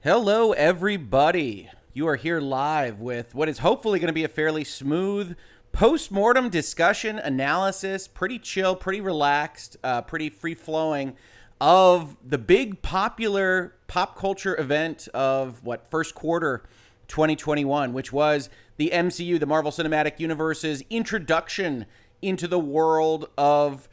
Hello, everybody. You are here live with what is hopefully going to be a fairly smooth post-mortem discussion, analysis, pretty chill, pretty relaxed, pretty free-flowing of the big popular pop culture event of first quarter 2021, which was the MCU, the Marvel Cinematic Universe's introduction into the world of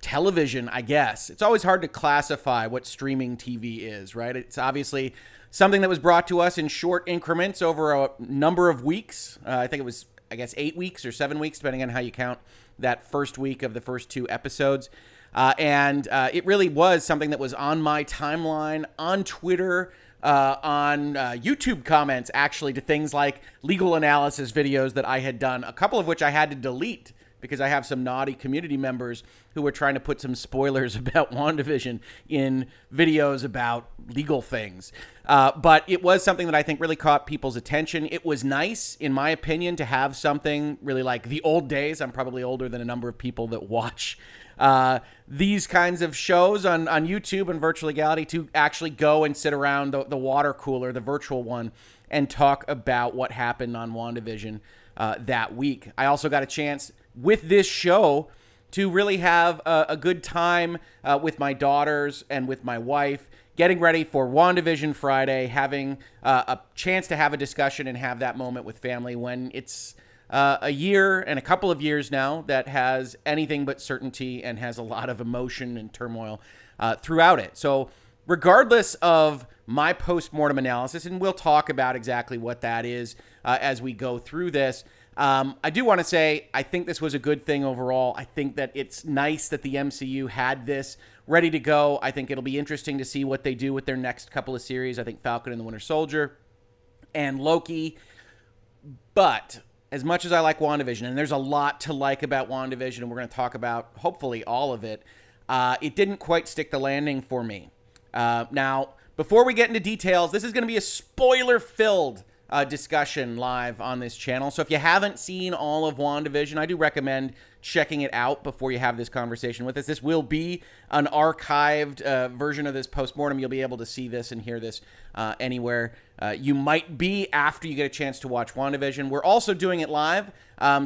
television, I guess. It's always hard to classify what streaming TV is, right? It's obviously something that was brought to us in short increments over a number of weeks. I think it was, 8 weeks or 7 weeks, depending on how you count that first week of the first two episodes. And it really was something that was on my timeline, on Twitter, on YouTube comments, actually, to things like legal analysis videos that I had done, a couple of which I had to delete because I have some naughty community members who were trying to put some spoilers about WandaVision in videos about legal things. But it was something that I think really caught people's attention. It was nice, in my opinion, to have something really like the old days. I'm probably older than a number of people that watch these kinds of shows on YouTube and virtual legality, to actually go and sit around the water cooler, the virtual one, and talk about what happened on WandaVision that week. I also got a chance with this show to really have a good time with my daughters and with my wife, getting ready for WandaVision Friday, having a chance to have a discussion and have that moment with family when it's a year and a couple of years now that has anything but certainty and has a lot of emotion and turmoil throughout it. So regardless of my post-mortem analysis, and we'll talk about exactly what that is as we go through this, I do want to say I think this was a good thing overall. I think that it's nice that the MCU had this ready to go. I think it'll be interesting to see what they do with their next couple of series. I think Falcon and the Winter Soldier and Loki. But as much as I like WandaVision, and there's a lot to like about WandaVision, and we're going to talk about hopefully all of it, it didn't quite stick the landing for me. Now, before we get into details, this is going to be a spoiler-filled discussion live on this channel. So if you haven't seen all of WandaVision, I do recommend checking it out before you have this conversation with us. This will be an archived version of this postmortem. You'll be able to see this and hear this anywhere you might be after you get a chance to watch WandaVision. We're also doing it live.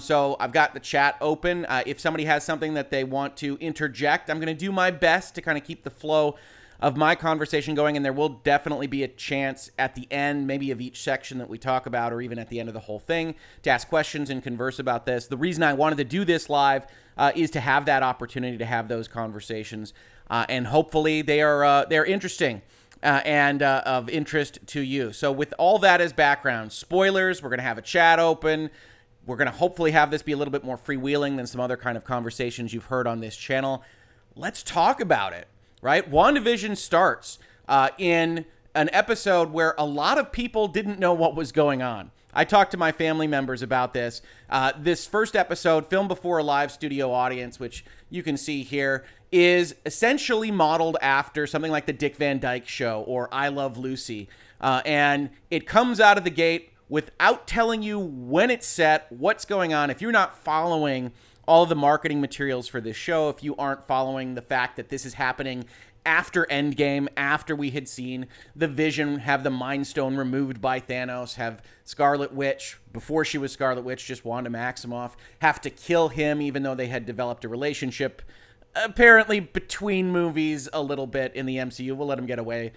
So I've got the chat open. If somebody has something that they want to interject, I'm going to do my best to kind of keep the flow of my conversation going, and there will definitely be a chance at the end, maybe of each section that we talk about, or even at the end of the whole thing, to ask questions and converse about this. The reason I wanted to do this live is to have that opportunity to have those conversations, and hopefully they're interesting and of interest to you. So with all that as background, spoilers, we're going to have a chat open. We're going to hopefully have this be a little bit more freewheeling than some other kind of conversations you've heard on this channel. Let's talk about it. Right? WandaVision starts in an episode where a lot of people didn't know what was going on. I talked to my family members about this. This first episode, filmed before a live studio audience, which you can see here, is essentially modeled after something like the Dick Van Dyke Show or I Love Lucy. And it comes out of the gate without telling you when it's set, what's going on. If you're not following all of the marketing materials for this show, if you aren't following the fact that this is happening after Endgame, after we had seen the Vision have the Mind Stone removed by Thanos, have Scarlet Witch, before she was Scarlet Witch, just Wanda Maximoff, have to kill him even though they had developed a relationship, apparently between movies a little bit in the MCU. We'll let them get away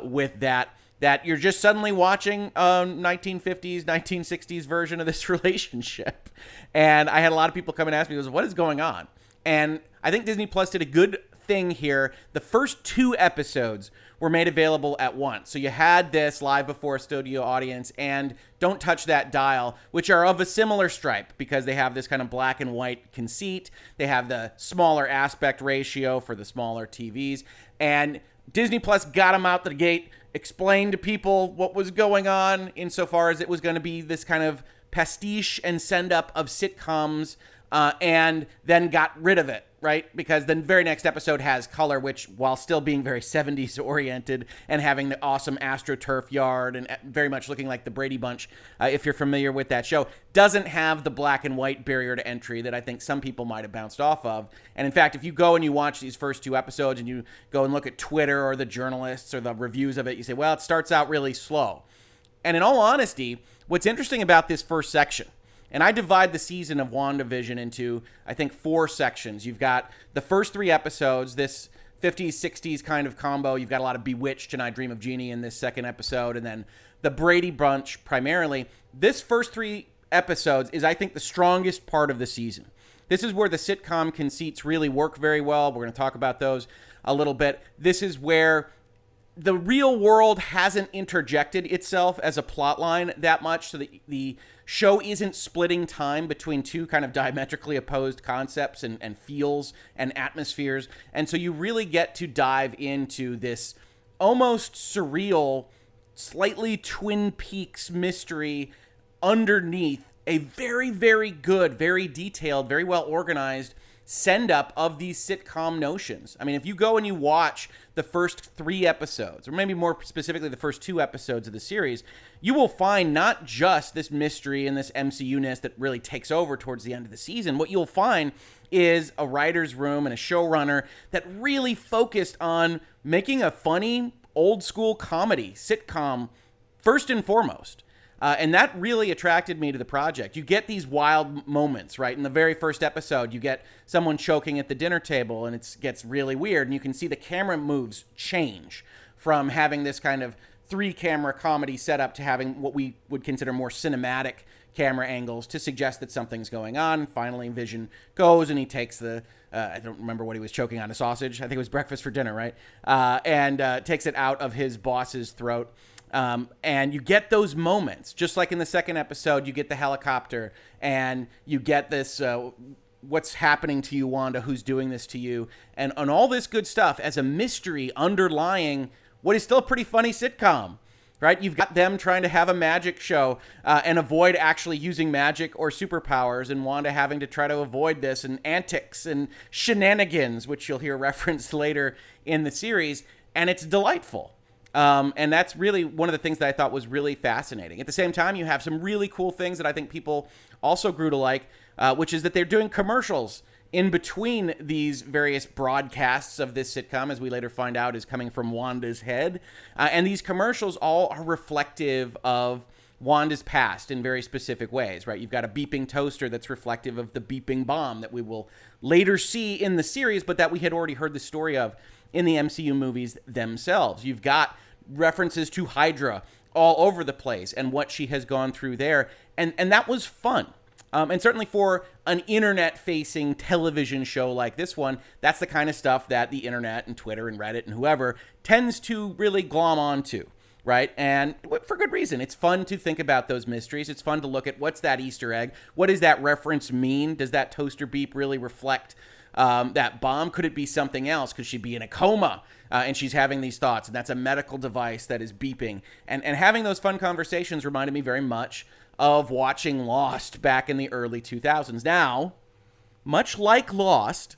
with that you're just suddenly watching a 1950s, 1960s version of this relationship. And I had a lot of people come and ask me, what is going on? And I think Disney Plus did a good thing here. The first two episodes were made available at once. So you had this live before a studio audience and Don't Touch That Dial, which are of a similar stripe because they have this kind of black and white conceit. They have the smaller aspect ratio for the smaller TVs. And Disney Plus got them out the gate, explained to people what was going on insofar as it was going to be this kind of pastiche and send up of sitcoms, and then got rid of it right? Because the very next episode has color, which, while still being very 70s oriented and having the awesome AstroTurf yard and very much looking like the Brady Bunch, if you're familiar with that show, doesn't have the black and white barrier to entry that I think some people might have bounced off of. And in fact, if you go and you watch these first 2 episodes and you go and look at Twitter or the journalists or the reviews of it, you say, well, it starts out really slow. And in all honesty, what's interesting about this first section, and I divide the season of WandaVision into, I think, 4 sections. You've got the first 3 episodes, this 50s, 60s kind of combo. You've got a lot of Bewitched and I Dream of Jeannie in this second episode. And then the Brady Bunch primarily. This first 3 episodes is, I think, the strongest part of the season. This is where the sitcom conceits really work very well. We're going to talk about those a little bit. This is where the real world hasn't interjected itself as a plot line that much, so the show isn't splitting time between 2 kind of diametrically opposed concepts and feels and atmospheres. And so you really get to dive into this almost surreal, slightly Twin Peaks mystery underneath a very, very good, very detailed, very well organized send-up of these sitcom notions. I mean, if you go and you watch the first 3 episodes, or maybe more specifically the first 2 episodes of the series, you will find not just this mystery and this MCU-ness that really takes over towards the end of the season. What you'll find is a writer's room and a showrunner that really focused on making a funny, old-school comedy, sitcom, first and foremost. And that really attracted me to the project. You get these wild moments, right? In the very first episode, you get someone choking at the dinner table, and it gets really weird. And you can see the camera moves change from having this kind of 3-camera comedy setup to having what we would consider more cinematic camera angles to suggest that something's going on. Finally, Vision goes and he takes the, I don't remember what he was choking on, a sausage. I think it was breakfast for dinner, right? And takes it out of his boss's throat. And you get those moments, just like in the second episode, you get the helicopter and you get this, what's happening to you, Wanda, who's doing this to you, and all this good stuff as a mystery underlying what is still a pretty funny sitcom, right? You've got them trying to have a magic show and avoid actually using magic or superpowers, and Wanda having to try to avoid this, and antics and shenanigans, which you'll hear referenced later in the series, and it's delightful. And that's really one of the things that I thought was really fascinating. At the same time, you have some really cool things that I think people also grew to like, which is that they're doing commercials in between these various broadcasts of this sitcom, as we later find out is coming from Wanda's head. And these commercials all are reflective of Wanda's past in very specific ways, right? You've got a beeping toaster that's reflective of the beeping bomb that we will later see in the series, but that we had already heard the story of in the MCU movies themselves. You've got references to Hydra all over the place and what she has gone through there. And that was fun. And certainly for an internet-facing television show like this one, that's the kind of stuff that the internet and Twitter and Reddit and whoever tends to really glom onto, right? And for good reason. It's fun to think about those mysteries. It's fun to look at what's that Easter egg? What does that reference mean? Does that toaster beep really reflect that bomb? Could it be something else? Could she be in a coma and she's having these thoughts, and that's a medical device that is beeping? And having those fun conversations reminded me very much of watching Lost back in the early 2000s. Now, much like Lost,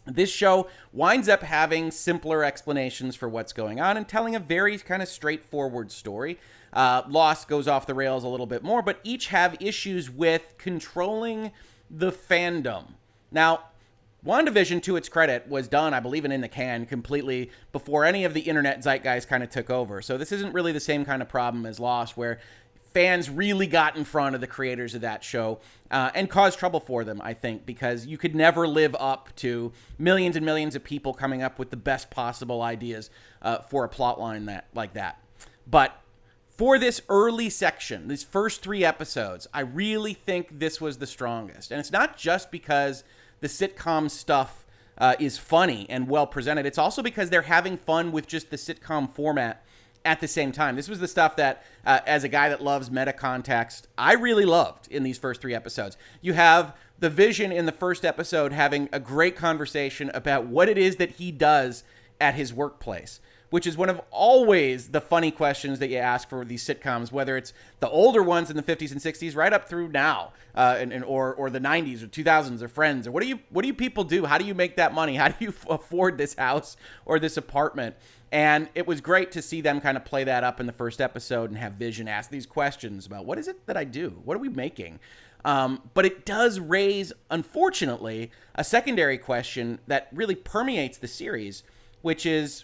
this show winds up having simpler explanations for what's going on and telling a very kind of straightforward story. Lost goes off the rails a little bit more, but each have issues with controlling the fandom. Now, WandaVision, to its credit, was done, I believe, in the can completely before any of the internet zeitgeist kind of took over. So this isn't really the same kind of problem as Lost, where fans really got in front of the creators of that show and caused trouble for them, I think, because you could never live up to millions and millions of people coming up with the best possible ideas for a plot line like that. But for this early section, these first 3 episodes, I really think this was the strongest. And it's not just because the sitcom stuff is funny and well presented. It's also because they're having fun with just the sitcom format at the same time. This was the stuff that, as a guy that loves meta context, I really loved in these first 3 episodes. You have the Vision in the first episode having a great conversation about what it is that he does at his workplace. which is one of always the funny questions that you ask for these sitcoms, whether it's the older ones in the 50s and 60s, right up through now, or the 90s or 2000s or Friends, or what do you people do? How do you make that money? How do you afford this house or this apartment? And it was great to see them kind of play that up in the first episode and have Vision ask these questions about what is it that I do? What are we making? But it does raise, unfortunately, a secondary question that really permeates the series, which is,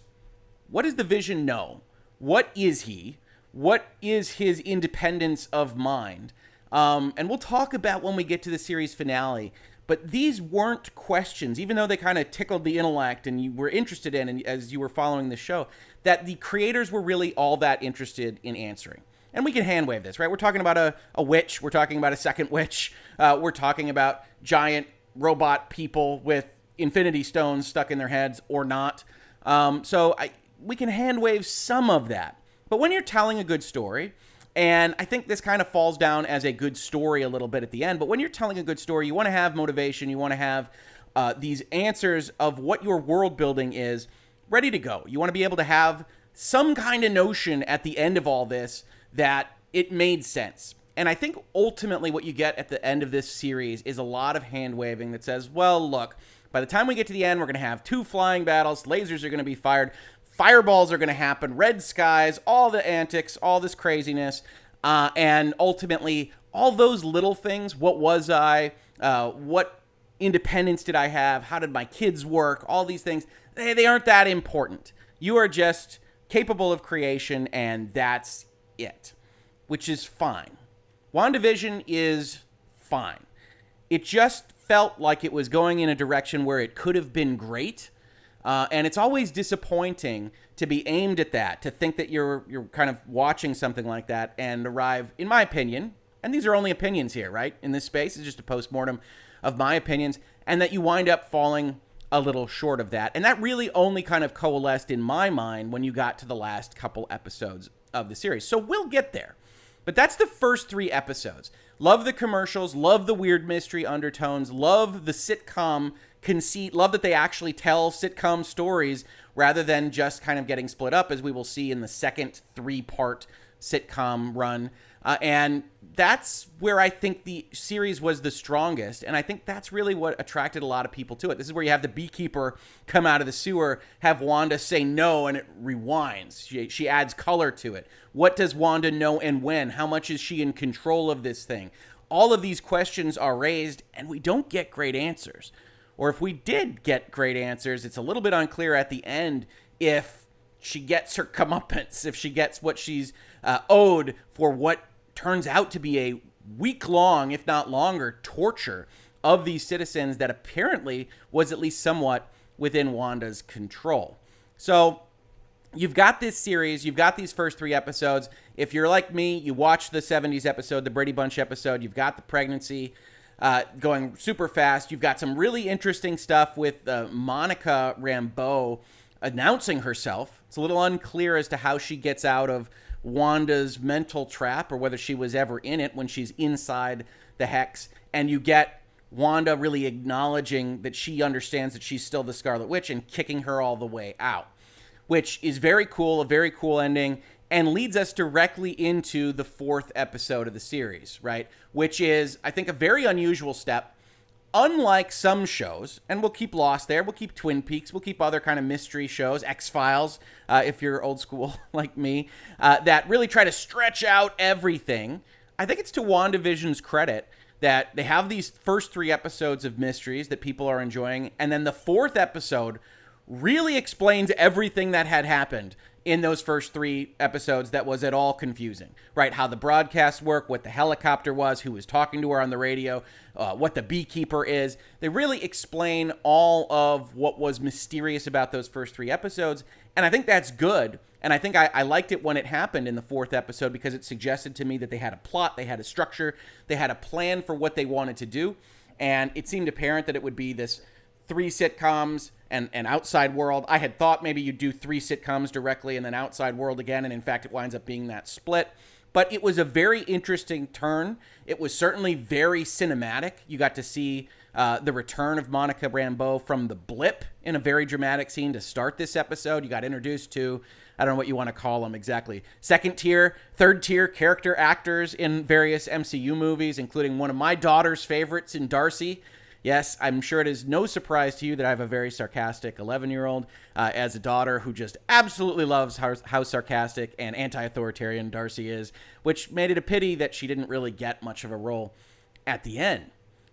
what does the Vision know? What is he? What is his independence of mind? And we'll talk about when we get to the series finale. But these weren't questions, even though they kind of tickled the intellect and you were interested in, and as you were following the show, that the creators were really all that interested in answering. And we can handwave this, right? We're talking about a witch. We're talking about a second witch. We're talking about giant robot people with infinity stones stuck in their heads or not. We can handwave some of that. But when you're telling a good story, and I think this kind of falls down as a good story a little bit at the end, but when you're telling a good story, you want to have motivation. You want to have these answers of what your world building is ready to go. You want to be able to have some kind of notion at the end of all this that it made sense. And I think ultimately what you get at the end of this series is a lot of hand waving that says, well, look, by the time we get to the end, we're going to have 2 flying battles. Lasers are going to be fired. Fireballs are going to happen. Red skies, all the antics, all this craziness. And ultimately, all those little things, what was I? What independence did I have? How did my kids work? All these things, they aren't that important. You are just capable of creation, and that's it, which is fine. WandaVision is fine. It just felt like it was going in a direction where it could have been great. And it's always disappointing to be aimed at that, to think that you're kind of watching something like that and arrive, in my opinion, and these are only opinions here, right? In this space, it's just a postmortem of my opinions, and that you wind up falling a little short of that. And that really only kind of coalesced in my mind when you got to the last couple episodes of the series. So we'll get there. But that's the first 3 episodes. Love the commercials, love the weird mystery undertones, love the sitcom conceit, love that they actually tell sitcom stories rather than just kind of getting split up, as we will see in the second 3-part sitcom run. And that's where I think the series was the strongest. And I think that's really what attracted a lot of people to it. This is where you have the beekeeper come out of the sewer, have Wanda say no, and it rewinds. She adds color to it. What does Wanda know and when? How much is she in control of this thing? All of these questions are raised, and we don't get great answers. Or if we did get great answers, it's a little bit unclear at the end if she gets her comeuppance, if she gets what she's owed for what turns out to be a week-long, if not longer, torture of these citizens that apparently was at least somewhat within Wanda's control. So you've got this series, you've got these first 3 episodes. If you're like me, you watch the 70s episode, the Brady Bunch episode, you've got the pregnancy going super fast. You've got some really interesting stuff with Monica Rambeau announcing herself. It's a little unclear as to how she gets out of Wanda's mental trap or whether she was ever in it when she's inside the hex. And you get Wanda really acknowledging that she understands that she's still the Scarlet Witch and kicking her all the way out, which is very cool, a very cool ending, and leads us directly into the 4th episode of the series, right? Which is, I think, a very unusual step. Unlike some shows, and we'll keep Lost there, we'll keep Twin Peaks, we'll keep other kind of mystery shows, X-Files, if you're old school like me, that really try to stretch out everything. I think it's to WandaVision's credit that they have these first 3 episodes of mysteries that people are enjoying, and then the 4th episode really explains everything that had happened in those first 3 episodes that was at all confusing, right? How the broadcasts work, what the helicopter was, who was talking to her on the radio, what the beekeeper is. They really explain all of what was mysterious about those first 3 episodes, and I think that's good. And I think I liked it when it happened in the 4th episode because it suggested to me that they had a plot, they had a structure, they had a plan for what they wanted to do, and it seemed apparent that it would be this 3 sitcoms and Outside World. I had thought maybe you'd do 3 sitcoms directly and then Outside World again, and in fact it winds up being that split. But it was a very interesting turn. It was certainly very cinematic. You got to see the return of Monica Rambeau from the blip in a very dramatic scene to start this episode. You got introduced to, I don't know what you want to call them exactly, second tier, third tier character actors in various MCU movies, including one of my daughter's favorites in Darcy. Yes, I'm sure it is no surprise to you that I have a very sarcastic 11-year-old as a daughter who just absolutely loves how sarcastic and anti-authoritarian Darcy is, which made it a pity that she didn't really get much of a role at the end,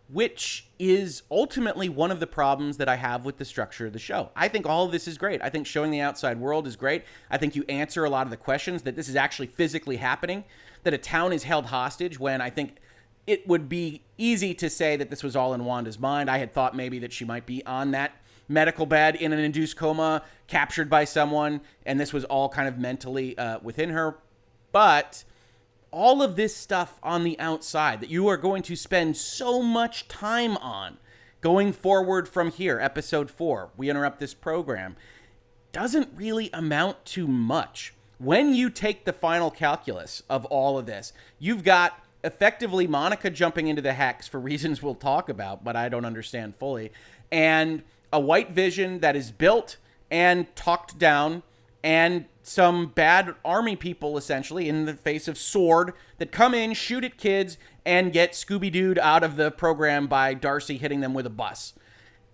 which is ultimately one of the problems that I have with the structure of the show. I think all of this is great. I think showing the outside world is great. I think you answer a lot of the questions, that this is actually physically happening, that a town is held hostage, when I think it would be easy to say that this was all in Wanda's mind. I had thought maybe that she might be on that medical bed in an induced coma, captured by someone, and this was all kind of mentally within her. But all of this stuff on the outside that you are going to spend so much time on going forward from here, episode 4, we interrupt this program, doesn't really amount to much. When you take the final calculus of all of this, you've got effectively Monica jumping into the Hex for reasons we'll talk about, but I don't understand fully, and a white vision that is built and talked down, and some bad army people, essentially, in the face of S.W.O.R.D. that come in, shoot at kids, and get Scooby-Dooed out of the program by Darcy hitting them with a bus.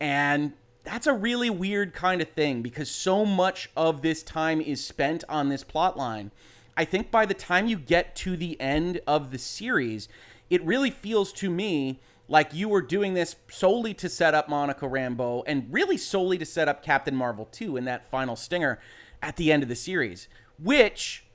And that's a really weird kind of thing, because so much of this time is spent on this plot line. I think by the time you get to the end of the series, it really feels to me like you were doing this solely to set up Monica Rambeau, and really solely to set up Captain Marvel 2 in that final stinger at the end of the series, which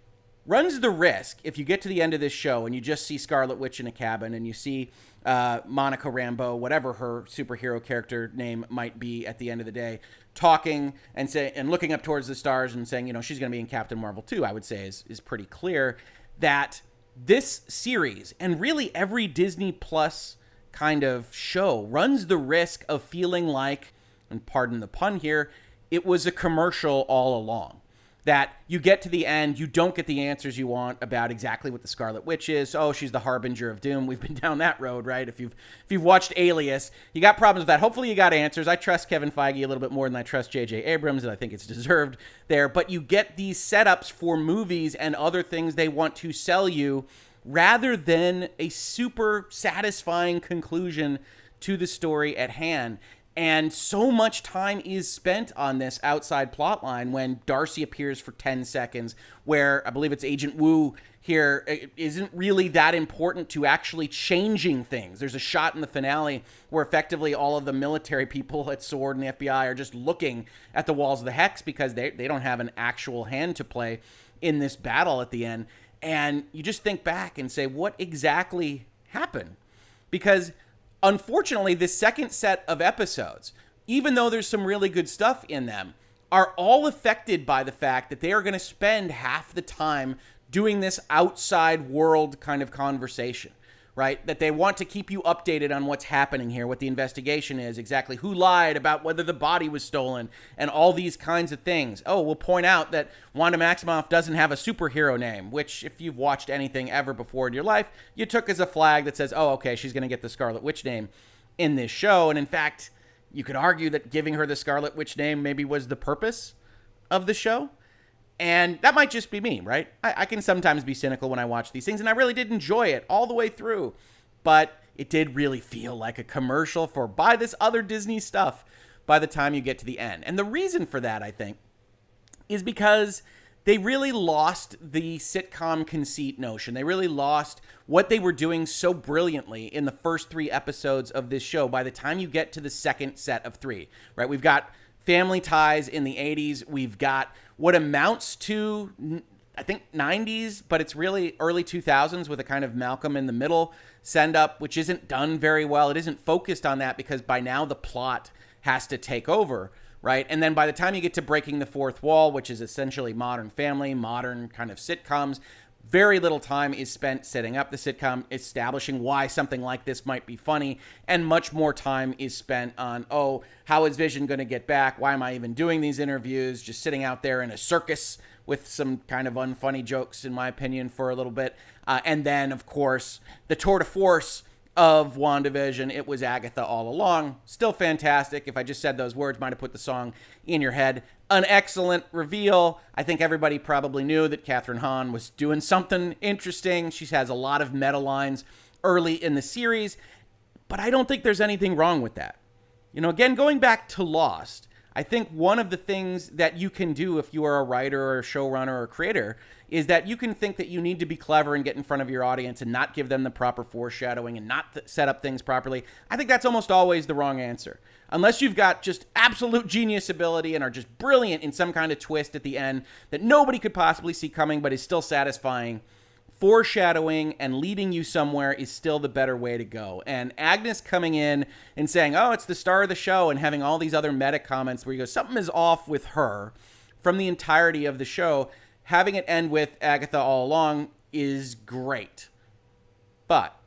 runs the risk, if you get to the end of this show and you just see Scarlet Witch in a cabin and you see Monica Rambeau, whatever her superhero character name might be at the end of the day, talking and looking up towards the stars and saying, she's going to be in Captain Marvel 2, I would say is pretty clear that this series, and really every Disney Plus kind of show, runs the risk of feeling like, and pardon the pun here, it was a commercial all along. That you get to the end, you don't get the answers you want about exactly what the Scarlet Witch is. Oh, she's the harbinger of doom. We've been down that road, right? If you've watched Alias, you got problems with that. Hopefully you got answers. I trust Kevin Feige a little bit more than I trust J.J. Abrams, and I think it's deserved there. But you get these setups for movies and other things they want to sell you, rather than a super satisfying conclusion to the story at hand. And so much time is spent on this outside plot line when Darcy appears for 10 seconds, where I believe it's Agent Wu here isn't really that important to actually changing things. There's a shot in the finale where effectively all of the military people at S.W.O.R.D. and the FBI are just looking at the walls of the Hex because they don't have an actual hand to play in this battle at the end. And you just think back and say, what exactly happened? Because unfortunately, this second set of episodes, even though there's some really good stuff in them, are all affected by the fact that they are going to spend half the time doing this outside world kind of conversation, right? That they want to keep you updated on what's happening here, what the investigation is, exactly who lied about whether the body was stolen, and all these kinds of things. Oh, we'll point out that Wanda Maximoff doesn't have a superhero name, which if you've watched anything ever before in your life, you took as a flag that says, oh, okay, she's going to get the Scarlet Witch name in this show. And in fact, you could argue that giving her the Scarlet Witch name maybe was the purpose of the show. And that might just be me, right? I can sometimes be cynical when I watch these things, and I really did enjoy it all the way through. But it did really feel like a commercial for buy this other Disney stuff by the time you get to the end. And the reason for that, I think, is because they really lost the sitcom conceit notion. They really lost what they were doing so brilliantly in the first 3 episodes of this show by the time you get to the second set of 3, right? We've got family ties in the 80s. We've got what amounts to, I think, 90s, but it's really early 2000s with a kind of Malcolm in the Middle send up, which isn't done very well. It isn't focused on that because by now the plot has to take over, right? And then by the time you get to Breaking the Fourth Wall, which is essentially Modern Family, modern kind of sitcoms, very little time is spent setting up the sitcom, establishing why something like this might be funny, and much more time is spent on, oh, how is Vision going to get back? Why am I even doing these interviews? Just sitting out there in a circus with some kind of unfunny jokes, in my opinion, for a little bit. And then, of course, the tour de force of WandaVision, it was Agatha all along. Still fantastic. If I just said those words, might have put the song in your head. An excellent reveal. I think everybody probably knew that Catherine Hahn was doing something interesting. She has a lot of meta lines early in the series, but I don't think there's anything wrong with that. You know, again, going back to Lost, I think one of the things that you can do if you are a writer or a showrunner or a creator is that you can think that you need to be clever and get in front of your audience and not give them the proper foreshadowing and not set up things properly. I think that's almost always the wrong answer. Unless you've got just absolute genius ability and are just brilliant in some kind of twist at the end that nobody could possibly see coming but is still satisfying, foreshadowing and leading you somewhere is still the better way to go. And Agnes coming in and saying, oh, it's the star of the show, and having all these other meta comments where you go, something is off with her from the entirety of the show, having it end with Agatha all along is great. But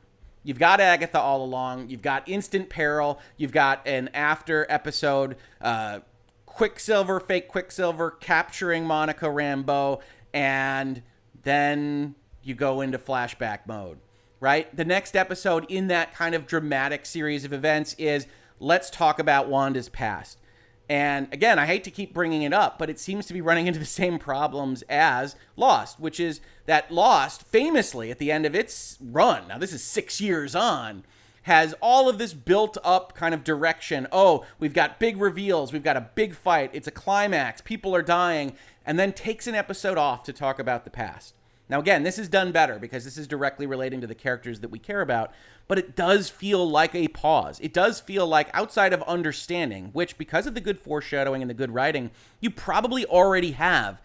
you've got Agatha all along, you've got instant peril, you've got an after episode, Quicksilver, fake Quicksilver, capturing Monica Rambeau, and then you go into flashback mode, right? The next episode in that kind of dramatic series of events is, let's talk about Wanda's past. And again, I hate to keep bringing it up, but it seems to be running into the same problems as Lost, which is that Lost, famously at the end of its run, now this is 6 years on, has all of this built up kind of direction. Oh, we've got big reveals, we've got a big fight, it's a climax, people are dying, and then takes an episode off to talk about the past. Now, again, this is done better because this is directly relating to the characters that we care about, but it does feel like a pause. It does feel like, outside of understanding, which because of the good foreshadowing and the good writing, you probably already have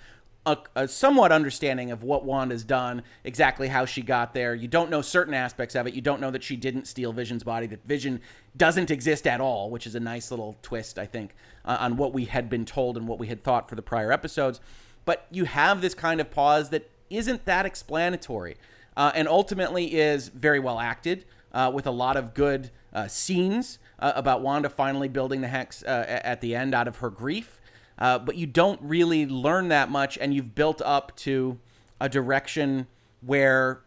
a somewhat understanding of what Wanda's done, exactly how she got there. You don't know certain aspects of it. You don't know that she didn't steal Vision's body, that Vision doesn't exist at all, which is a nice little twist, I think, on what we had been told and what we had thought for the prior episodes. But you have this kind of pause that isn't that explanatory, and ultimately is very well acted, with a lot of good scenes about Wanda finally building the Hex at the end out of her grief. But you don't really learn that much, and you've built up to a direction where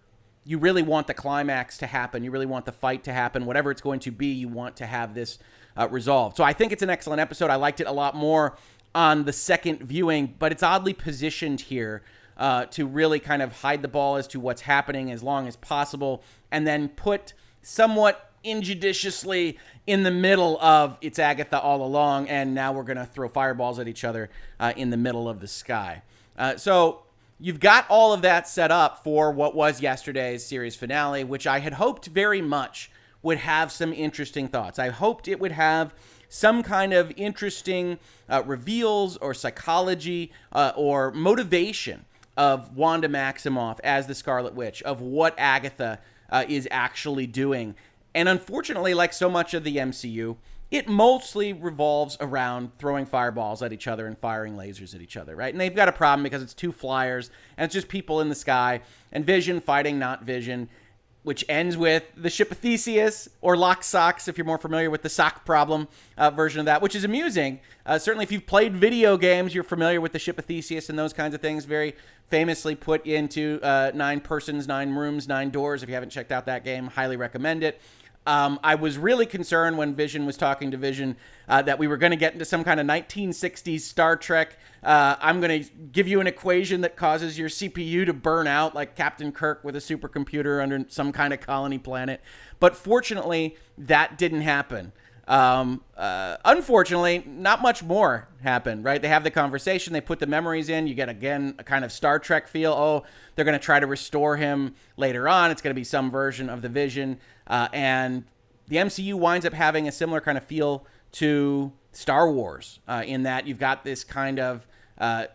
you really want the climax to happen. You really want the fight to happen. Whatever it's going to be, you want to have this resolved. So I think it's an excellent episode. I liked it a lot more on the second viewing, but it's oddly positioned here to really kind of hide the ball as to what's happening as long as possible, and then put somewhat injudiciously in the middle of it's Agatha all along, and now we're going to throw fireballs at each other in the middle of the sky. So you've got all of that set up for what was yesterday's series finale, which I had hoped very much would have some interesting thoughts. I hoped it would have some kind of interesting reveals or psychology or motivation of Wanda Maximoff as the Scarlet Witch, of what Agatha is actually doing. And unfortunately, like so much of the MCU, it mostly revolves around throwing fireballs at each other and firing lasers at each other, right? And they've got a problem because it's two flyers, and it's just people in the sky, and Vision fighting not Vision, which ends with the ship of Theseus, or Lock Socks, if you're more familiar with the sock problem version of that, which is amusing. Certainly, if you've played video games, you're familiar with the ship of Theseus and those kinds of things. Very famously put into 9 persons, 9 rooms, 9 doors. If you haven't checked out that game, highly recommend it. I was really concerned when Vision was talking to Vision that we were going to get into some kind of 1960s Star Trek. I'm going to give you an equation that causes your CPU to burn out like Captain Kirk with a supercomputer under some kind of colony planet. But fortunately, that didn't happen. Unfortunately, not much more happened, right? They have the conversation, they put the memories in, you get, again, a kind of Star Trek feel. Oh, they're going to try to restore him later on. It's going to be some version of the Vision. And the MCU winds up having a similar kind of feel to Star Wars, in that you've got this kind of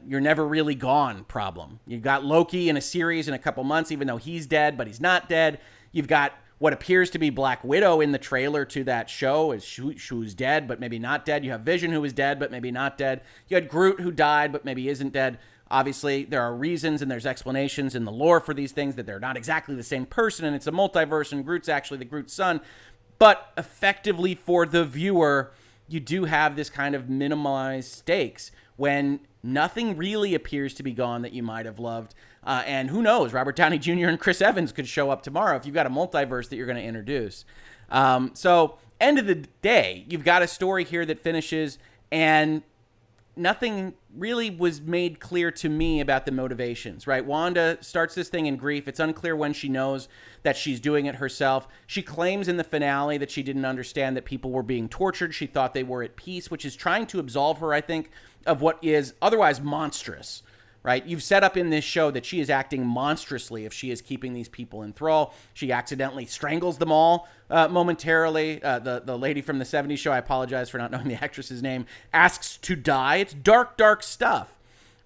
you're never really gone problem. You've got Loki in a series in a couple months, even though he's dead, but he's not dead. You've got what appears to be Black Widow in the trailer to that show, is who's dead, but maybe not dead. You have Vision, who is dead, but maybe not dead. You had Groot, who died, but maybe isn't dead. Obviously, there are reasons and there's explanations in the lore for these things, that they're not exactly the same person, and it's a multiverse, and Groot's actually the Groot's son. But effectively, for the viewer, you do have this kind of minimalized stakes when nothing really appears to be gone that you might have loved. And who knows, Robert Downey Jr. and Chris Evans could show up tomorrow if you've got a multiverse that you're going to introduce. So end of the day, you've got a story here that finishes, and nothing really was made clear to me about the motivations, right? Wanda starts this thing in grief. It's unclear when she knows that she's doing it herself. She claims in the finale that she didn't understand that people were being tortured. She thought they were at peace, which is trying to absolve her, I think, of what is otherwise monstrous, right? You've set up in this show that she is acting monstrously if she is keeping these people in thrall. She accidentally strangles them all momentarily. The lady from the 70s show, I apologize for not knowing the actress's name, asks to die. It's dark, dark stuff.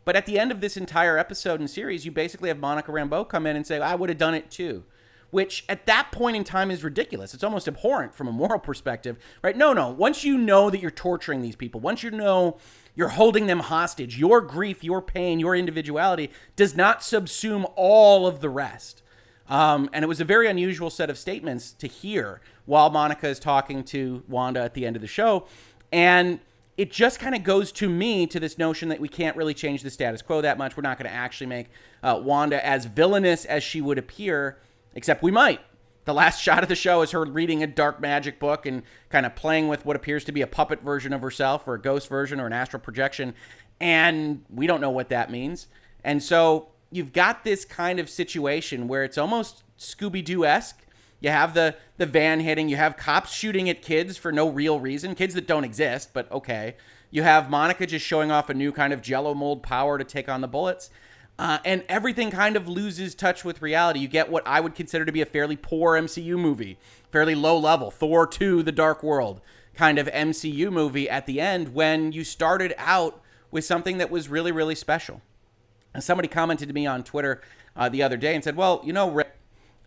But at the end of this entire episode and series, you basically have Monica Rambeau come in and say, I would have done it too. Which at that point in time is ridiculous. It's almost abhorrent from a moral perspective, right? No. Once you know that you're torturing these people, once you know you're holding them hostage, your grief, your pain, your individuality does not subsume all of the rest. And it was a very unusual set of statements to hear while Monica is talking to Wanda at the end of the show. And it just kind of goes to me to this notion that we can't really change the status quo that much. We're not going to actually make Wanda as villainous as she would appear, except we might. The last shot of the show is her reading a dark magic book and kind of playing with what appears to be a puppet version of herself, or a ghost version, or an astral projection. And we don't know what that means. And so you've got this kind of situation where it's almost Scooby-Doo-esque. You have the van hitting. You have cops shooting at kids for no real reason. Kids that don't exist, but okay. You have Monica just showing off a new kind of Jello mold power to take on the bullets. And everything kind of loses touch with reality. You get what I would consider to be a fairly poor MCU movie, fairly low level, Thor 2, The Dark World kind of MCU movie at the end, when you started out with something that was really, really special. And somebody commented to me on Twitter the other day and said, well, you know, Rick,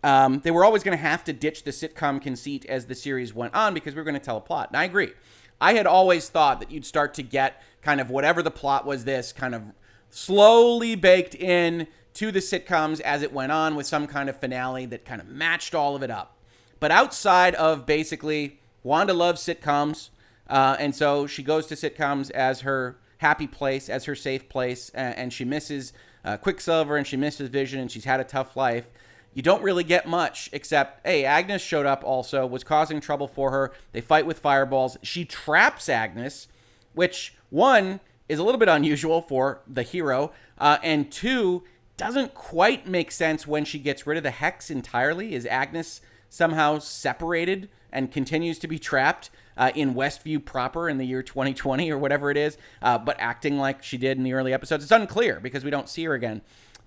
they were always going to have to ditch the sitcom conceit as the series went on because we were going to tell a plot. And I agree. I had always thought that you'd start to get kind of whatever the plot was, this kind of slowly baked in to the sitcoms as it went on, with some kind of finale that kind of matched all of it up. But outside of basically Wanda loves sitcoms, and so she goes to sitcoms as her happy place, as her safe place, and she misses Quicksilver and she misses Vision, and she's had a tough life. You don't really get much except, hey, Agnes showed up also, was causing trouble for her. They fight with fireballs. She traps Agnes, which, one, is a little bit unusual for the hero, and two, doesn't quite make sense when she gets rid of the hex entirely. Is Agnes somehow separated and continues to be trapped in Westview proper in the year 2020 or whatever it is, but acting like she did in the early episodes? It's unclear because we don't see her again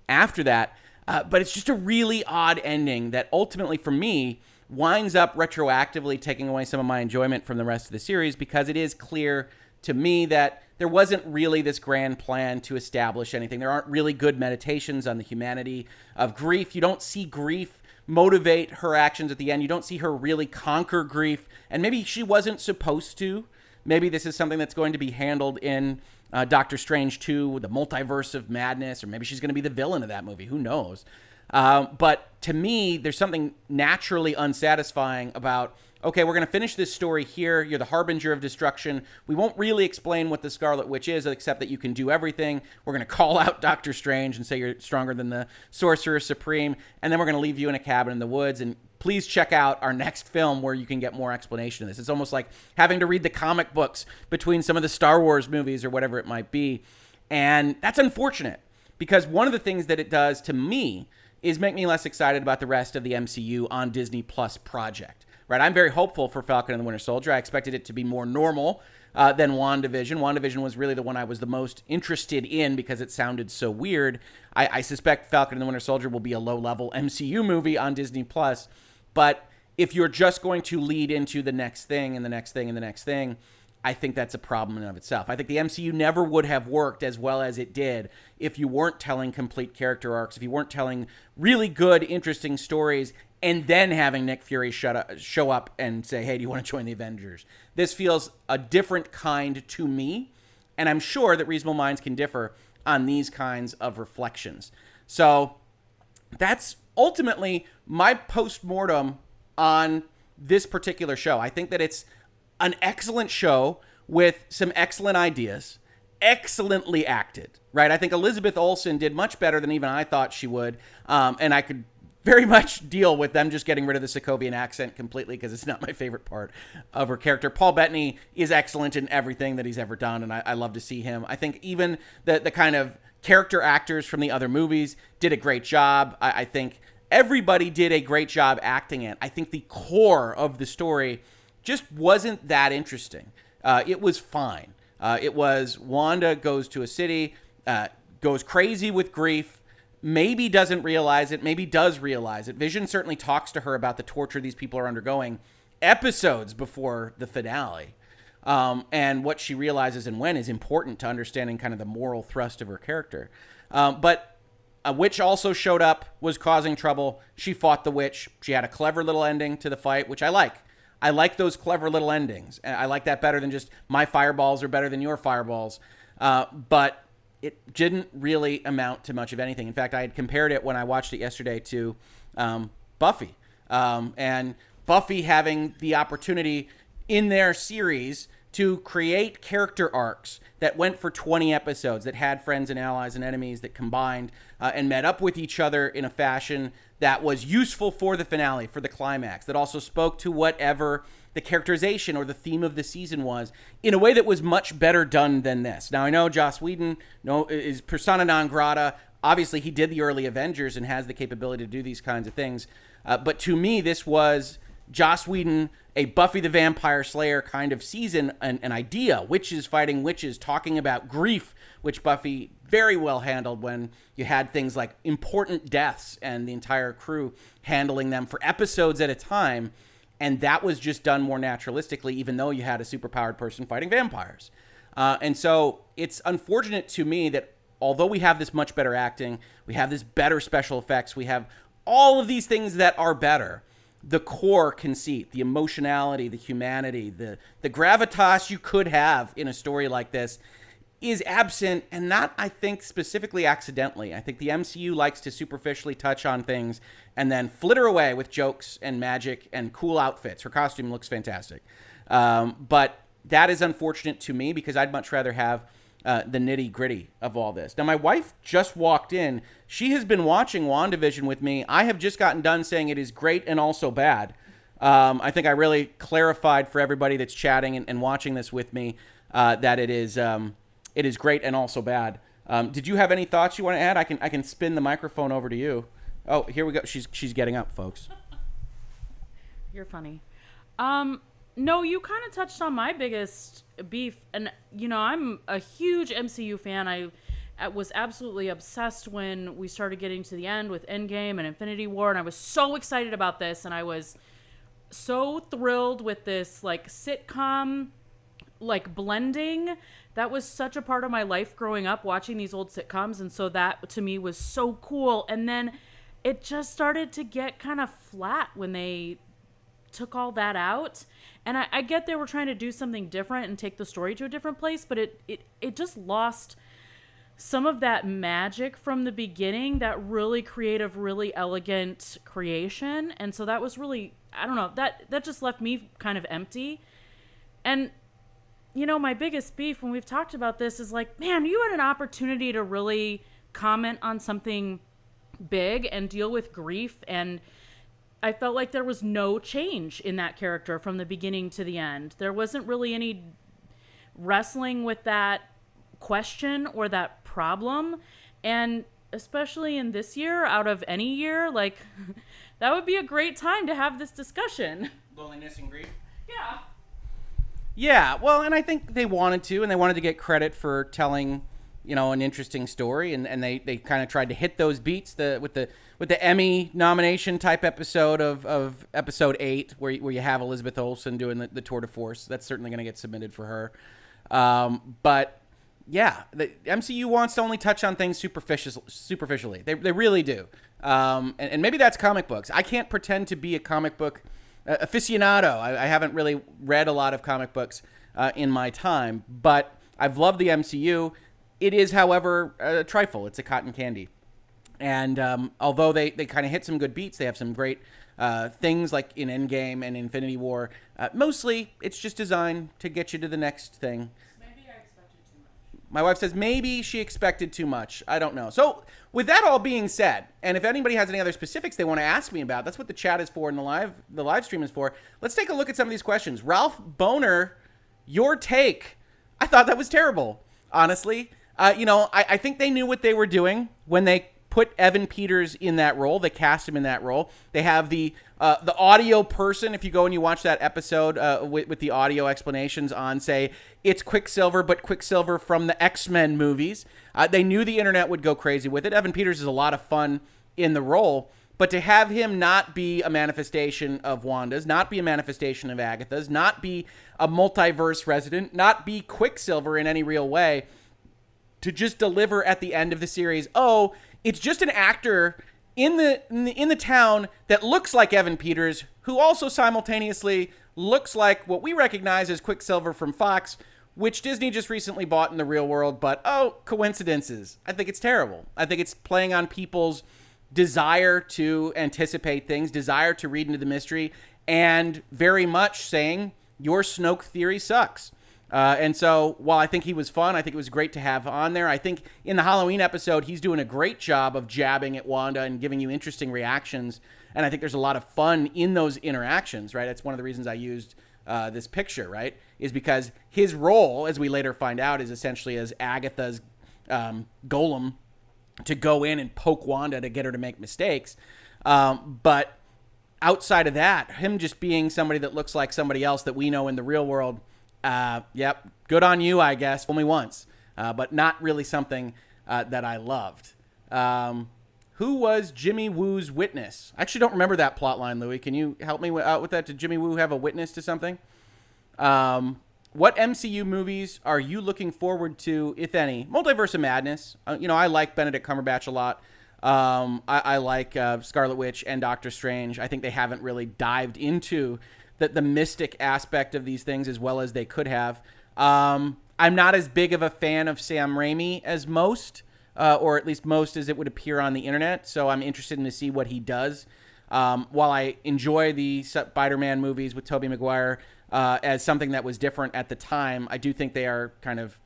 after that. But it's just a really odd ending that ultimately, for me, winds up retroactively taking away some of my enjoyment from the rest of the series, because it is clear to me that there wasn't really this grand plan to establish anything. There aren't really good meditations on the humanity of grief. You don't see grief motivate her actions at the end. You don't see her really conquer grief. And maybe she wasn't supposed to. Maybe this is something that's going to be handled in Doctor Strange 2, the multiverse of madness, or maybe she's going to be the villain of that movie. Who knows? But to me, there's something naturally unsatisfying about, okay, we're going to finish this story here. You're the harbinger of destruction. We won't really explain what the Scarlet Witch is, except that you can do everything. We're going to call out Doctor Strange and say you're stronger than the Sorcerer Supreme. And then we're going to leave you in a cabin in the woods. And please check out our next film where you can get more explanation of this. It's almost like having to read the comic books between some of the Star Wars movies or whatever it might be. And that's unfortunate, because one of the things that it does to me is make me less excited about the rest of the MCU on Disney Plus project. Right, I'm very hopeful for Falcon and the Winter Soldier. I expected it to be more normal than WandaVision. WandaVision was really the one I was the most interested in because it sounded so weird. I suspect Falcon and the Winter Soldier will be a low-level MCU movie on Disney Plus. But if you're just going to lead into the next thing and the next thing and the next thing, I think that's a problem in and of itself. I think the MCU never would have worked as well as it did if you weren't telling complete character arcs, if you weren't telling really good, interesting stories, and then having Nick Fury show up and say, hey, do you want to join the Avengers? This feels a different kind to me, and I'm sure that reasonable minds can differ on these kinds of reflections. So that's ultimately my postmortem on this particular show. I think that it's an excellent show with some excellent ideas, excellently acted, right? I think Elizabeth Olsen did much better than even I thought she would. And I could very much deal with them just getting rid of the Sokovian accent completely because it's not my favorite part of her character. Paul Bettany is excellent in everything that he's ever done, and I love to see him. I think even the kind of character actors from the other movies did a great job. I think everybody did a great job acting it. I think the core of the story just wasn't that interesting. It was fine. It was Wanda goes to a city, goes crazy with grief, maybe doesn't realize it, maybe does realize it. Vision certainly talks to her about the torture these people are undergoing episodes before the finale. And what she realizes and when is important to understanding kind of the moral thrust of her character. But a witch also showed up, was causing trouble. She fought the witch. She had a clever little ending to the fight, which I like. I like those clever little endings. I like that better than just my fireballs are better than your fireballs. But it didn't really amount to much of anything. In fact, I had compared it when I watched it yesterday to Buffy. And Buffy having the opportunity in their series to create character arcs that went for 20 episodes, that had friends and allies and enemies that combined and met up with each other in a fashion that was useful for the finale, for the climax, that also spoke to whatever the characterization or the theme of the season was in a way that was much better done than this. Now, I know Joss Whedon is persona non grata. Obviously, he did the early Avengers and has the capability to do these kinds of things. But to me, this was Joss Whedon, a Buffy the Vampire Slayer kind of season, an idea, witches fighting witches, talking about grief, which Buffy very well handled when you had things like important deaths and the entire crew handling them for episodes at a time. And that was just done more naturalistically, even though you had a superpowered person fighting vampires. And so it's unfortunate to me that although we have this much better acting, we have this better special effects, we have all of these things that are better, the core conceit, the emotionality, the humanity, the gravitas you could have in a story like this is absent, and not, I think, specifically accidentally. I think the MCU likes to superficially touch on things and then flitter away with jokes and magic and cool outfits. Her costume looks fantastic. But that is unfortunate to me because I'd much rather have the nitty-gritty of all this. Now, my wife just walked in. She has been watching WandaVision with me. I have just gotten done saying it is great and also bad. I think I really clarified for everybody that's chatting and watching this with me that it is great and also bad. Did you have any thoughts you want to add? I can spin the microphone over to you. Oh, here we go. She's getting up, folks. You're funny. No, you kind of touched on my biggest beef. And, I'm a huge MCU fan. I was absolutely obsessed when we started getting to the end with Endgame and Infinity War. And I was so excited about this. And I was so thrilled with this, sitcom, blending. That was such a part of my life growing up, watching these old sitcoms. And so that, to me, was so cool. And then it just started to get kind of flat when they took all that out. And I get they were trying to do something different and take the story to a different place, but it just lost some of that magic from the beginning, that really creative, really elegant creation. And so that was really, I don't know, that just left me kind of empty. And, my biggest beef when we've talked about this is man, you had an opportunity to really comment on something big and deal with grief, and I felt like there was no change in that character from the beginning to the end. There wasn't really any wrestling with that question or that problem. And especially in this year, out of any year, that would be a great time to have this discussion. Loneliness and grief? Yeah. Yeah, well, and I think they wanted to get credit for telling, an interesting story, and they kind of tried to hit those beats with the Emmy nomination type episode of episode 8, where you have Elizabeth Olsen doing the tour de force. That's certainly going to get submitted for her. But yeah, the MCU wants to only touch on things superficially. They really do. And maybe that's comic books. I can't pretend to be a comic book aficionado. I haven't really read a lot of comic books in my time, but I've loved the MCU. It is, however, a trifle. It's a cotton candy. And although they kind of hit some good beats, they have some great things like in Endgame and Infinity War. Mostly, it's just designed to get you to the next thing. Maybe I expected too much. My wife says maybe she expected too much. I don't know. So with that all being said, and if anybody has any other specifics they want to ask me about, that's what the chat is for and the live stream is for. Let's take a look at some of these questions. Ralph Boner, your take. I thought that was terrible, honestly. I think they knew what they were doing when they put Evan Peters in that role. They cast him in that role. They have the audio person. If you go and you watch that episode with the audio explanations on, say, it's Quicksilver, but Quicksilver from the X-Men movies. They knew the internet would go crazy with it. Evan Peters is a lot of fun in the role. But to have him not be a manifestation of Wanda's, not be a manifestation of Agatha's, not be a multiverse resident, not be Quicksilver in any real way, to just deliver at the end of the series, oh, it's just an actor in the town that looks like Evan Peters, who also simultaneously looks like what we recognize as Quicksilver from Fox, which Disney just recently bought in the real world. But, oh, coincidences. I think it's terrible. I think it's playing on people's desire to anticipate things, desire to read into the mystery, and very much saying your Snoke theory sucks. And so while I think he was fun, I think it was great to have on there. I think in the Halloween episode, he's doing a great job of jabbing at Wanda and giving you interesting reactions. And I think there's a lot of fun in those interactions, right? That's one of the reasons I used this picture, right? Is because his role, as we later find out, is essentially as Agatha's golem to go in and poke Wanda to get her to make mistakes. But outside of that, him just being somebody that looks like somebody else that we know in the real world, yep, good on you, I guess. Only once, but not really something that I loved. Who was Jimmy Woo's witness? I actually don't remember that plot line, Louis. Can you help me out with that? Did Jimmy Woo have a witness to something? What MCU movies are you looking forward to, if any? Multiverse of Madness. I like Benedict Cumberbatch a lot. I like Scarlet Witch and Doctor Strange. I think they haven't really dived into the mystic aspect of these things as well as they could have. I'm not as big of a fan of Sam Raimi as most, or at least most as it would appear on the internet. So I'm interested in to see what he does. While I enjoy the Spider-Man movies with Tobey Maguire as something that was different at the time, I do think they are kind of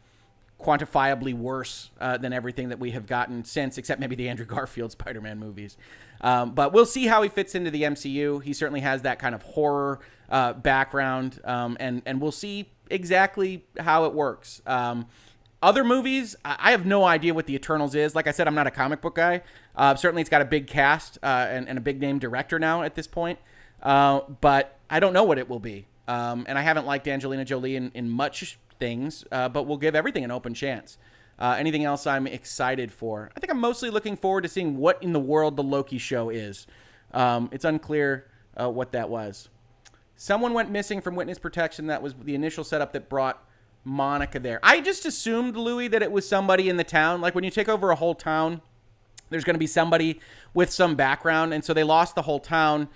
quantifiably worse than everything that we have gotten since, except maybe the Andrew Garfield Spider-Man movies. But we'll see how he fits into the MCU. He certainly has that kind of horror background, and we'll see exactly how it works. Other movies, I have no idea what the Eternals is. Like I said, I'm not a comic book guy. Certainly it's got a big cast and a big name director now at this point. But I don't know what it will be. And I haven't liked Angelina Jolie in much things, but we'll give everything an open chance. Anything else I'm excited for? I think I'm mostly looking forward to seeing what in the world the Loki show is. It's unclear what that was. Someone went missing from witness protection. That was the initial setup that brought Monica there. I just assumed, Louis, that it was somebody in the town. Like when you take over a whole town, there's going to be somebody with some background. And so they lost the whole town.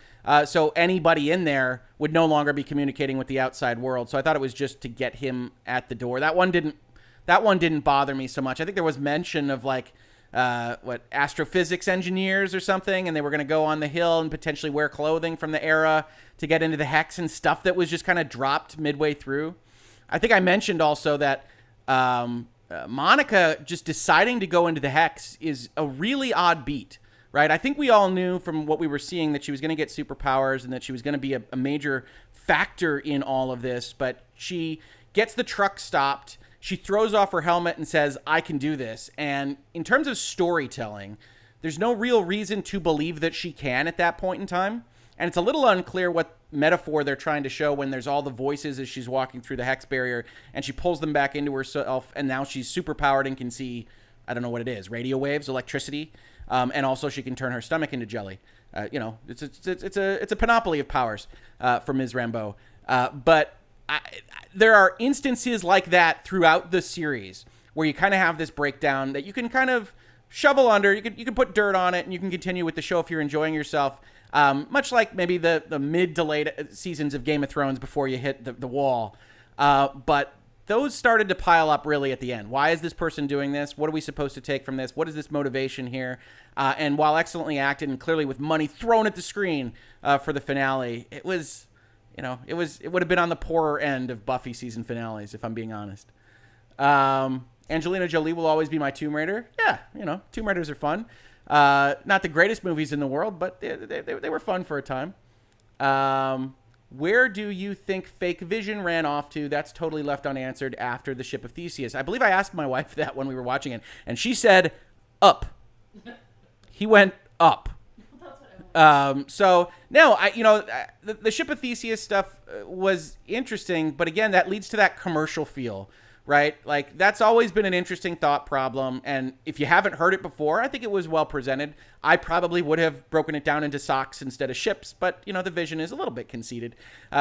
So anybody in there would no longer be communicating with the outside world. So I thought it was just to get him at the door. That one didn't bother me so much. I think there was mention of like astrophysics engineers or something, and they were going to go on the hill and potentially wear clothing from the era to get into the hex and stuff that was just kind of dropped midway through. I think I mentioned also that Monica just deciding to go into the hex is a really odd beat, right? I think we all knew from what we were seeing that she was going to get superpowers and that she was going to be a major factor in all of this, but she gets the truck stopped. She throws off her helmet and says, I can do this. And in terms of storytelling, there's no real reason to believe that she can at that point in time. And it's a little unclear what metaphor they're trying to show when there's all the voices as she's walking through the hex barrier and she pulls them back into herself. And now she's super powered and can see, I don't know what it is, radio waves, electricity. And also she can turn her stomach into jelly. It's a panoply of powers for Ms. Rambeau. But there are instances like that throughout the series where you kind of have this breakdown that you can kind of shovel under. You can put dirt on it and you can continue with the show if you're enjoying yourself. Much like maybe the mid to late seasons of Game of Thrones before you hit the wall. But those started to pile up really at the end. Why is this person doing this? What are we supposed to take from this? What is this motivation here? And while excellently acted and clearly with money thrown at the screen for the finale, it was, it would have been on the poorer end of Buffy season finales, if I'm being honest. Angelina Jolie will always be my Tomb Raider. Yeah, Tomb Raiders are fun. Not the greatest movies in the world, but they were fun for a time. Where do you think fake Vision ran off to? That's totally left unanswered after the ship of Theseus. I believe I asked my wife that when we were watching it, and she said, up. He went up. So no, the ship of Theseus stuff was interesting, but again, that leads to that commercial feel, right? Like, that's always been an interesting thought problem. And if you haven't heard it before, I think it was well presented. I probably would have broken it down into socks instead of ships, but the Vision is a little bit conceited.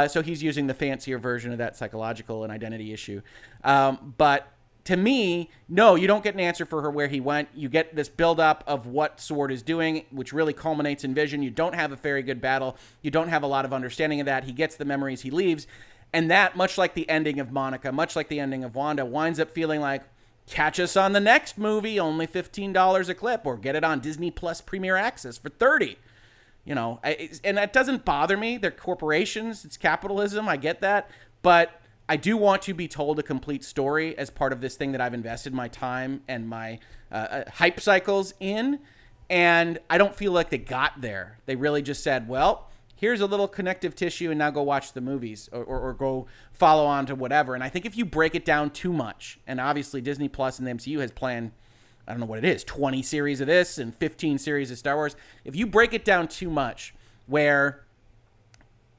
So he's using the fancier version of that psychological and identity issue. But to me, no, you don't get an answer for her where he went. You get this buildup of what Sword is doing, which really culminates in Vision. You don't have a very good battle. You don't have a lot of understanding of that. He gets the memories, he leaves. And that, much like the ending of Monica, much like the ending of Wanda, winds up feeling like, catch us on the next movie, only $15 a clip, or get it on Disney Plus Premier Access for $30. And that doesn't bother me. They're corporations. It's capitalism. I get that. But I do want to be told a complete story as part of this thing that I've invested my time and my hype cycles in. And I don't feel like they got there. They really just said, well, here's a little connective tissue and now go watch the movies or go follow on to whatever. And I think if you break it down too much, and obviously Disney Plus and the MCU has planned, I don't know what it is, 20 series of this and 15 series of Star Wars. If you break it down too much where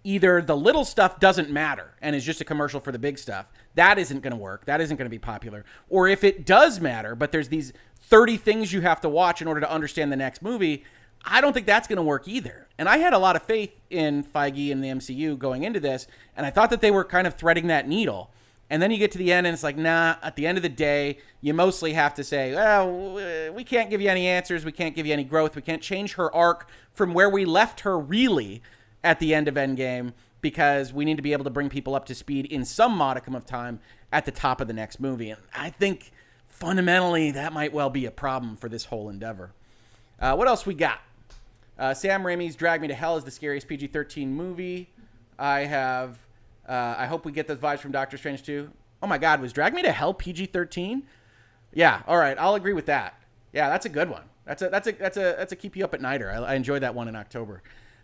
either the little stuff doesn't matter and is just a commercial for the big stuff, that isn't going to work. That isn't going to be popular. Or if it does matter, but there's these 30 things you have to watch in order to understand the next movie, I don't think that's going to work either. And I had a lot of faith in Feige and the MCU going into this, and I thought that they were kind of threading that needle. And then you get to the end, and it's like, nah, at the end of the day, you mostly have to say, well, we can't give you any answers. We can't give you any growth. We can't change her arc from where we left her, really, at the end of Endgame, because we need to be able to bring people up to speed in some modicum of time at the top of the next movie. And I think, fundamentally, that might well be a problem for this whole endeavor. What else we got? Sam Raimi's Drag Me to Hell is the scariest PG-13 movie. I hope we get those vibes from Doctor Strange too. Oh my God, was Drag Me to Hell PG-13? Yeah, all right, I'll agree with that. Yeah, that's a good one. That's a keep you up at nighter. I enjoyed that one in October.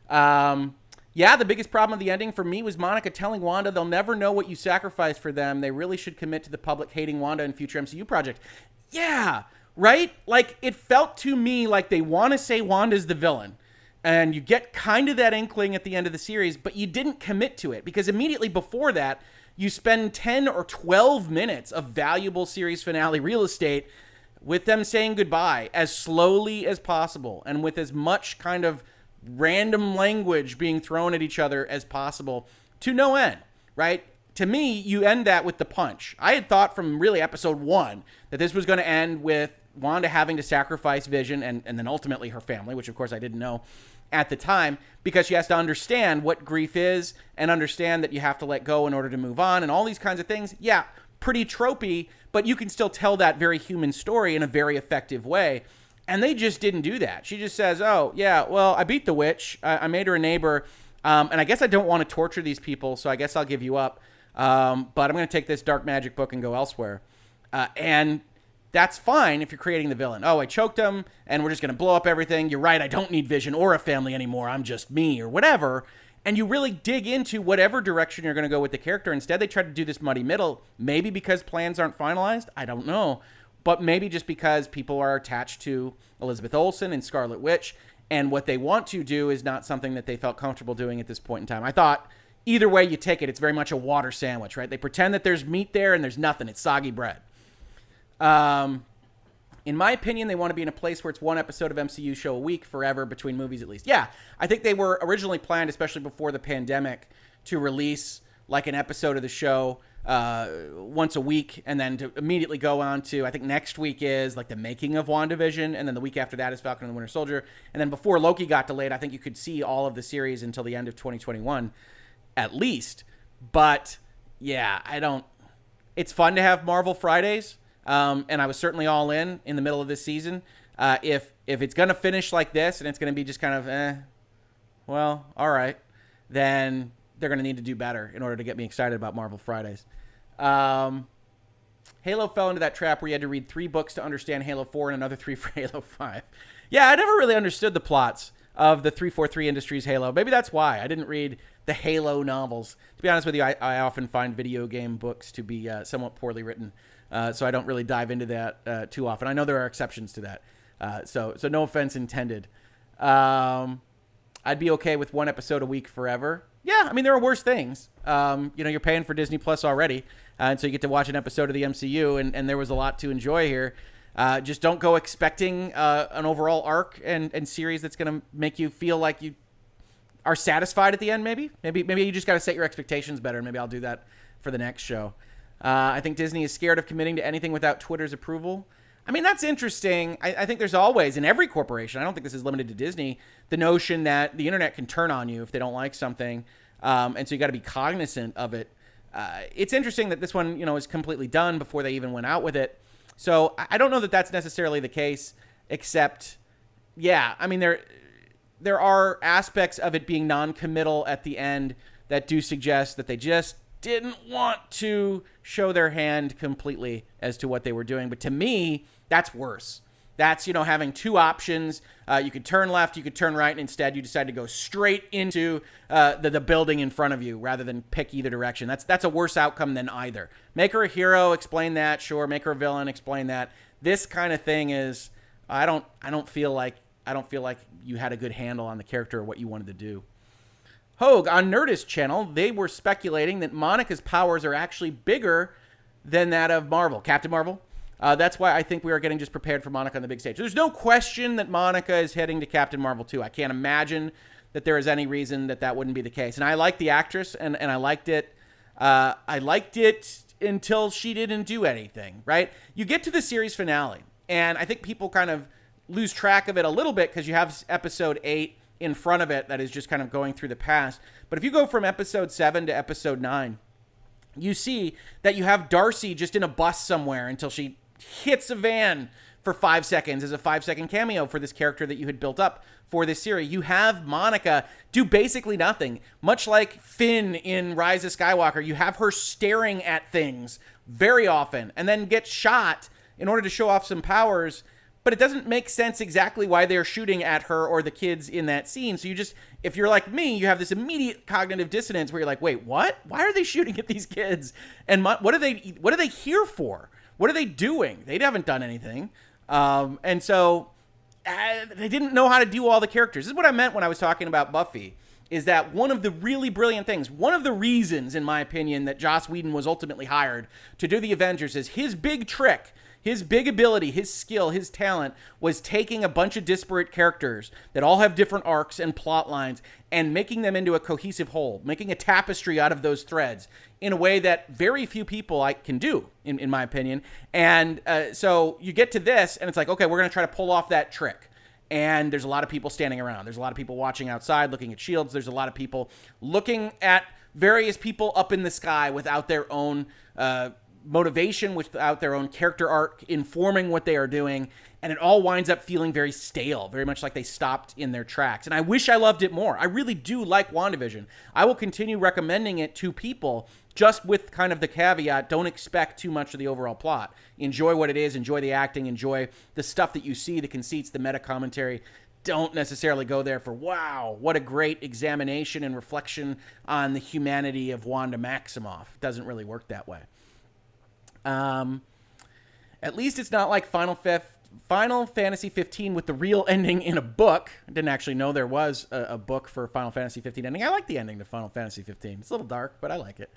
Yeah, the biggest problem of the ending for me was Monica telling Wanda they'll never know what you sacrificed for them. They really should commit to the public hating Wanda in future MCU project. Yeah, right? Like, it felt to me like they want to say Wanda's the villain. And you get kind of that inkling at the end of the series, but you didn't commit to it because immediately before that, you spend 10 or 12 minutes of valuable series finale real estate with them saying goodbye as slowly as possible and with as much kind of random language being thrown at each other as possible to no end, right? To me, you end that with the punch. I had thought from really episode 1 that this was going to end with Wanda having to sacrifice Vision and then ultimately her family, which of course I didn't know at the time, because she has to understand what grief is and understand that you have to let go in order to move on and all these kinds of things. Yeah, pretty tropey, but you can still tell that very human story in a very effective way. And they just didn't do that. She just says, oh, yeah, well, I beat the witch. I made her a neighbor. And I guess I don't want to torture these people, so I guess I'll give you up. But I'm going to take this dark magic book and go elsewhere. And that's fine if you're creating the villain. Oh, I choked him, and we're just going to blow up everything. You're right, I don't need Vision or a family anymore. I'm just me, or whatever. And you really dig into whatever direction you're going to go with the character. Instead, they tried to do this muddy middle. Maybe because plans aren't finalized. I don't know. But maybe just because people are attached to Elizabeth Olsen and Scarlet Witch, and what they want to do is not something that they felt comfortable doing at this point in time. I thought, either way you take it, it's very much a water sandwich, right? They pretend that there's meat there, and there's nothing. It's soggy bread. In my opinion, they want to be in a place where it's one episode of MCU show a week forever between movies at least. Yeah, I think they were originally planned, especially before the pandemic, to release like an episode of the show once a week and then to immediately go on to, I think next week is like the making of WandaVision, and then the week after that is Falcon and the Winter Soldier. And then before Loki got delayed, I think you could see all of the series until the end of 2021 at least. But yeah, it's fun to have Marvel Fridays. And I was certainly all in the middle of this season. If it's going to finish like this and it's going to be just kind of, well, all right, then they're going to need to do better in order to get me excited about Marvel Fridays. Halo fell into that trap where you had to read 3 books to understand Halo 4 and another 3 for Halo 5. Yeah, I never really understood the plots of the 343 Industries Halo. Maybe that's why I didn't read the Halo novels. To be honest with you, I often find video game books to be somewhat poorly written, so I don't really dive into that too often. I know there are exceptions to that, so no offense intended. I'd be okay with 1 episode a week forever. Yeah, I mean, there are worse things. You're paying for Disney Plus already, and so you get to watch an episode of the MCU, and there was a lot to enjoy here. Just don't go expecting an overall arc and series that's going to make you feel like you are satisfied at the end, maybe you just got to set your expectations better, and maybe I'll do that for the next show. I think Disney is scared of committing to anything without Twitter's approval. I mean, that's interesting. I think there's always, in every corporation, I don't think this is limited to Disney, the notion that the internet can turn on you if they don't like something, and so you got to be cognizant of it. It's interesting that this one, is completely done before they even went out with it. So I don't know that that's necessarily the case, except, yeah, I mean, there are aspects of it being non-committal at the end that do suggest that they just didn't want to show their hand completely as to what they were doing. But to me, that's worse. That's, having 2 options. You could turn left, you could turn right, and instead you decide to go straight into the building in front of you rather than pick either direction. That's a worse outcome than either. Make her a hero, explain that, sure. Make her a villain, explain that. This kind of thing is, I don't feel like you had a good handle on the character or what you wanted to do. Hoeg, on Nerdist channel, they were speculating that Monica's powers are actually bigger than that of Marvel, Captain Marvel. That's why I think we are getting just prepared for Monica on the big stage. There's no question that Monica is heading to Captain Marvel 2. I can't imagine that there is any reason that wouldn't be the case. And I like the actress, and I liked it. I liked it until she didn't do anything, right? You get to the series finale, and I think people kind of lose track of it a little bit because you have episode 8 in front of it that is just kind of going through the past. But if you go from episode 7 to episode 9, you see that you have Darcy just in a bus somewhere until she hits a van for 5 seconds as a 5-second cameo for this character that you had built up for this series. You have Monica do basically nothing. Much like Finn in Rise of Skywalker, you have her staring at things very often and then get shot in order to show off some powers, but it doesn't make sense exactly why they're shooting at her or the kids in that scene. So you just, if you're like me, you have this immediate cognitive dissonance where you're like, wait, what? Why are they shooting at these kids? And what are they here for? What are they doing? They haven't done anything. And so they didn't know how to do all the characters. This is what I meant when I was talking about Buffy, is that one of the really brilliant things, one of the reasons, in my opinion, that Joss Whedon was ultimately hired to do the Avengers is his big trick, his big ability, his skill, his talent was taking a bunch of disparate characters that all have different arcs and plot lines and making them into a cohesive whole, making a tapestry out of those threads in a way that very few people can do, in my opinion. And so you get to this, and it's like, okay, we're going to try to pull off that trick. And there's a lot of people standing around. There's a lot of people watching outside, looking at shields. There's a lot of people looking at various people up in the sky without their own motivation, without their own character arc, informing what they are doing. And it all winds up feeling very stale, very much like they stopped in their tracks. And I wish I loved it more. I really do like WandaVision. I will continue recommending it to people, just with kind of the caveat, don't expect too much of the overall plot. Enjoy what it is, enjoy the acting, enjoy the stuff that you see, the conceits, the meta commentary. Don't necessarily go there for, wow, what a great examination and reflection on the humanity of Wanda Maximoff. It doesn't really work that way. At least it's not like Final Fantasy 15 with the real ending in a book. I didn't actually know there was a book for Final Fantasy 15 ending. I like the ending to Final Fantasy 15. It's a little dark, but I like it.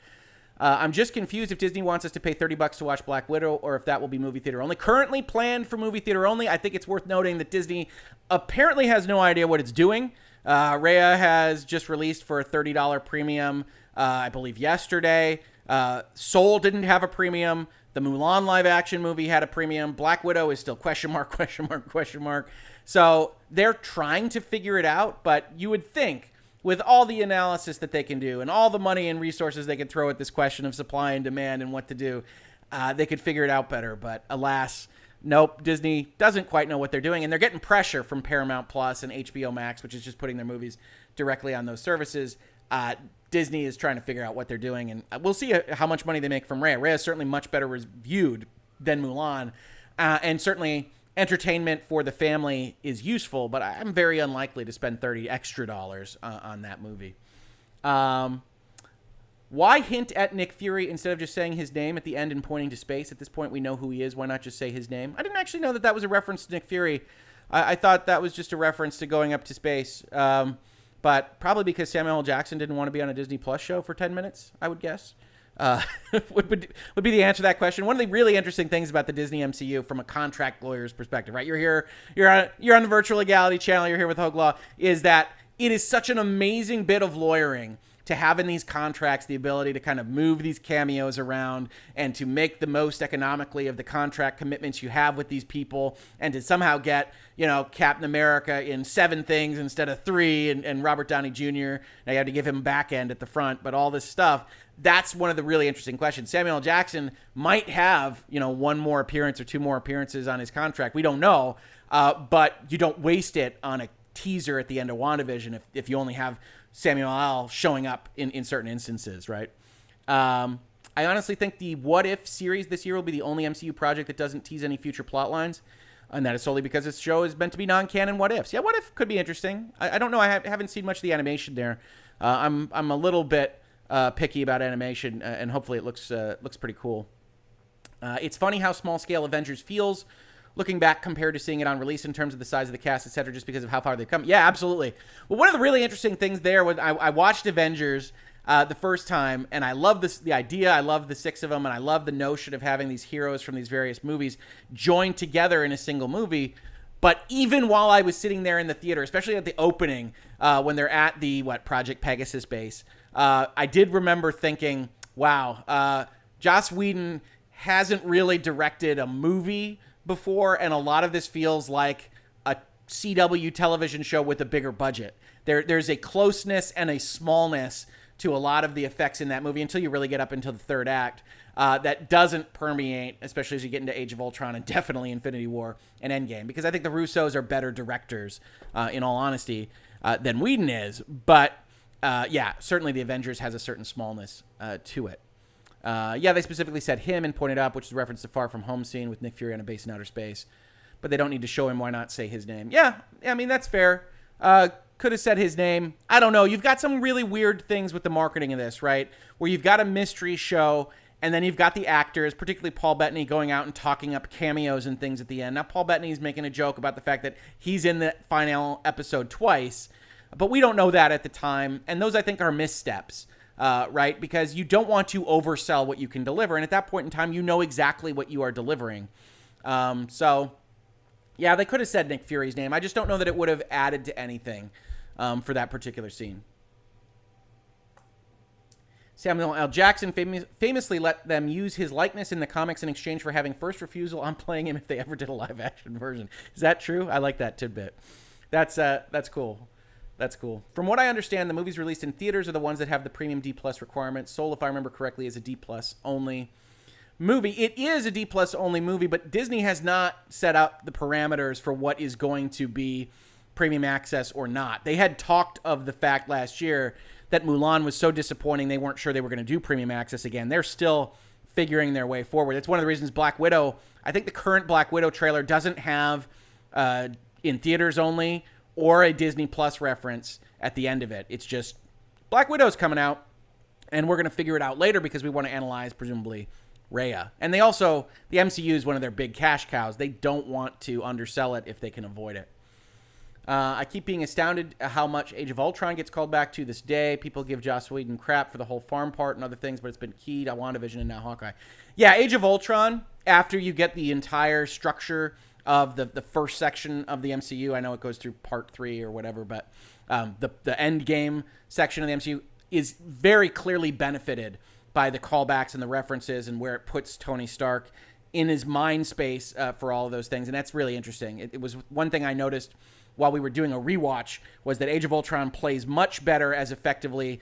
I'm just confused if Disney wants us to pay $30 to watch Black Widow or if that will be movie theater only. Currently planned for movie theater only. I think it's worth noting that Disney apparently has no idea what it's doing. Raya has just released for a $30 premium, I believe yesterday. Soul didn't have a premium. The Mulan live action movie had a premium. Black Widow is still question mark. So they're trying to figure it out, but you would think with all the analysis that they can do and all the money and resources they can throw at this question of supply and demand and what to do, they could figure it out better. But alas, nope, Disney doesn't quite know what they're doing. And they're getting pressure from Paramount Plus and HBO Max, which is just putting their movies directly on those services. Disney is trying to figure out what they're doing, and we'll see how much money they make from Raya. Raya is certainly much better reviewed than Mulan, and certainly entertainment for the family is useful, but I'm very unlikely to spend $30 extra on that movie. Why hint at Nick Fury instead of just saying his name at the end and pointing to space? At this point, we know who he is. Why not just say his name? I didn't actually know that was a reference to Nick Fury. I thought that was just a reference to going up to space. But probably because Samuel L. Jackson didn't want to be on a Disney Plus show for 10 minutes, I would guess. Would be the answer to that question. One of the really interesting things about the Disney MCU from a contract lawyer's perspective, right? You're here, you're on the Virtual Legality channel, you're here with Hoeg Law, is that it is such an amazing bit of lawyering to have in these contracts the ability to kind of move these cameos around and to make the most economically of the contract commitments you have with these people, and to somehow get, Captain America in 7 things instead of 3, and Robert Downey Jr. Now you have to give him back end at the front, but all this stuff, that's one of the really interesting questions. Samuel L. Jackson might have, 1 more appearance or 2 more appearances on his contract. We don't know, but you don't waste it on a teaser at the end of WandaVision if you only have Samuel L. showing up in certain instances, right? I honestly think the What If series this year will be the only MCU project that doesn't tease any future plot lines, and that is solely because this show is meant to be non-canon What Ifs. Yeah, What If could be interesting. I don't know. I haven't seen much of the animation there. I'm a little bit picky about animation, and hopefully it looks pretty cool. It's funny how small-scale Avengers feels looking back compared to seeing it on release in terms of the size of the cast, etc., just because of how far they've come. Yeah, absolutely. Well, one of the really interesting things there was I watched Avengers the first time, and I love the idea. I love the 6 of them, and I love the notion of having these heroes from these various movies joined together in a single movie. But even while I was sitting there in the theater, especially at the opening, when they're at the Project Pegasus base, I did remember thinking, wow, Joss Whedon hasn't really directed a movie before, and a lot of this feels like a CW television show with a bigger budget. There's a closeness and a smallness to a lot of the effects in that movie until you really get up into the third act that doesn't permeate, especially as you get into Age of Ultron and definitely Infinity War and Endgame, because I think the Russos are better directors, in all honesty, than Whedon is. But yeah, certainly the Avengers has a certain smallness to it. Yeah, they specifically said him and pointed up, which is a reference to Far From Home scene with Nick Fury on a base in outer space. But they don't need to show him. Why not say his name? Yeah, I mean, that's fair. Could have said his name. I don't know. You've got some really weird things with the marketing of this, right? Where you've got a mystery show, and then you've got the actors, particularly Paul Bettany, going out and talking up cameos and things at the end. Now, Paul Bettany's making a joke about the fact that he's in the final episode twice, but we don't know that at the time. And those, I think, are missteps. Right? Because you don't want to oversell what you can deliver. And at that point in time, you know exactly what you are delivering. So, yeah, they could have said Nick Fury's name. I just don't know that it would have added to anything for that particular scene. Samuel L. Jackson famously let them use his likeness in the comics in exchange for having first refusal on playing him if they ever did a live-action version. Is that true? I like that tidbit. That's cool. That's cool. From what I understand, the movies released in theaters are the ones that have the premium D+ requirement. Soul, if I remember correctly, is a D+ only movie. It is a D+ only movie, but Disney has not set up the parameters for what is going to be premium access or not. They had talked of the fact last year that Mulan was so disappointing they weren't sure they were going to do premium access again. They're still figuring their way forward. It's one of the reasons Black Widow, I think the current Black Widow trailer doesn't have in theaters only or a Disney Plus reference at the end of it. It's just Black Widow's coming out, and we're going to figure it out later because we want to analyze, presumably, Raya. And they also, the MCU is one of their big cash cows. They don't want to undersell it if they can avoid it. I keep being astounded at how much Age of Ultron gets called back to this day. People give Joss Whedon crap for the whole farm part and other things, but it's been key to WandaVision and now Hawkeye. Yeah, Age of Ultron, after you get the entire structure of the first section of the MCU. I know it goes through part 3 or whatever, but the end game section of the MCU is very clearly benefited by the callbacks and the references and where it puts Tony Stark in his mind space for all of those things. And that's really interesting. It was one thing I noticed while we were doing a rewatch was that Age of Ultron plays much better as effectively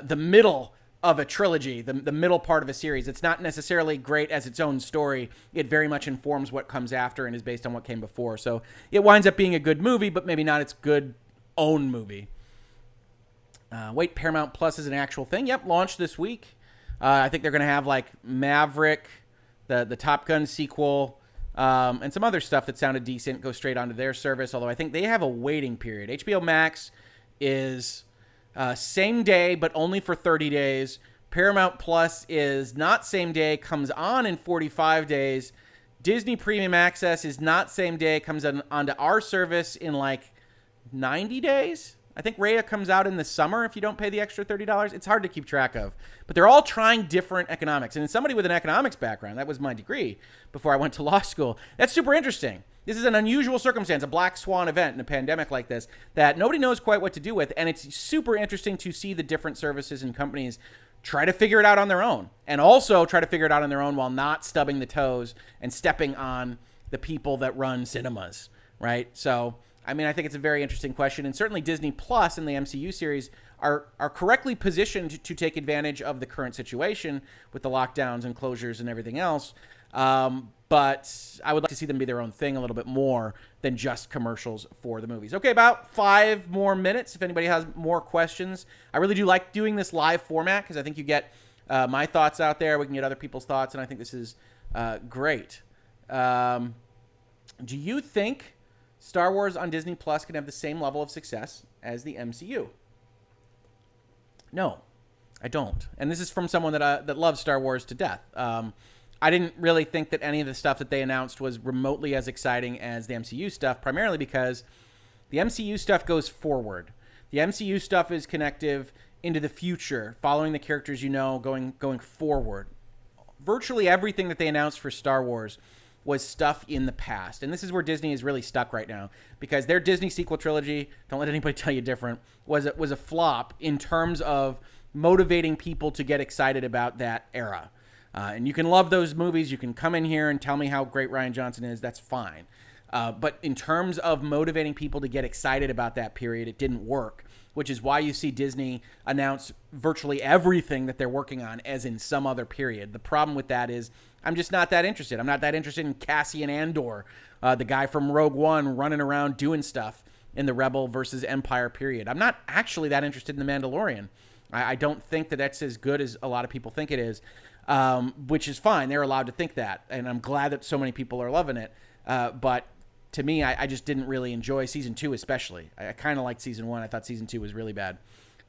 the middle of a trilogy, the middle part of a series. It's not necessarily great as its own story. It very much informs what comes after and is based on what came before. So it winds up being a good movie, but maybe not its good own movie. Wait, Paramount Plus is an actual thing. Yep, launched this week. I think they're going to have like Maverick, the Top Gun sequel, and some other stuff that sounded decent go straight onto their service, although I think they have a waiting period. HBO Max is same day, but only for 30 days. Paramount Plus is not same day, comes on in 45 days. Disney Premium Access is not same day, comes onto our service in like 90 days. I think Raya comes out in the summer if you don't pay the extra $30. It's hard to keep track of. But they're all trying different economics. And as somebody with an economics background, that was my degree before I went to law school, that's super interesting. This is an unusual circumstance, a black swan event in a pandemic like this that nobody knows quite what to do with. And it's super interesting to see the different services and companies try to figure it out on their own, and also try to figure it out on their own while not stubbing the toes and stepping on the people that run cinemas, right? So, I mean, I think it's a very interesting question, and certainly Disney Plus and the MCU series are correctly positioned to take advantage of the current situation with the lockdowns and closures and everything else. But I would like to see them be their own thing a little bit more than just commercials for the movies. Okay, about 5 more minutes if anybody has more questions. I really do like doing this live format because I think you get my thoughts out there. We can get other people's thoughts, and I think this is great. Do you think Star Wars on Disney Plus can have the same level of success as the MCU? No, I don't. And this is from someone that loves Star Wars to death. I didn't really think that any of the stuff that they announced was remotely as exciting as the MCU stuff, primarily because the MCU stuff goes forward. The MCU stuff is connective into the future, following the characters going forward. Virtually everything that they announced for Star Wars was stuff in the past. And this is where Disney is really stuck right now, because their Disney sequel trilogy, don't let anybody tell you different, was a flop in terms of motivating people to get excited about that era. And you can love those movies. You can come in here and tell me how great Rian Johnson is. That's fine. But in terms of motivating people to get excited about that period, it didn't work, which is why you see Disney announce virtually everything that they're working on as in some other period. The problem with that is I'm just not that interested. I'm not that interested in Cassian Andor, the guy from Rogue One running around doing stuff in the Rebel versus Empire period. I'm not actually that interested in The Mandalorian. I don't think that that's as good as a lot of people think it is. Which is fine. They're allowed to think that. And I'm glad that so many people are loving it. But to me, I just didn't really enjoy season 2, especially. I kind of liked season 1. I thought season 2 was really bad.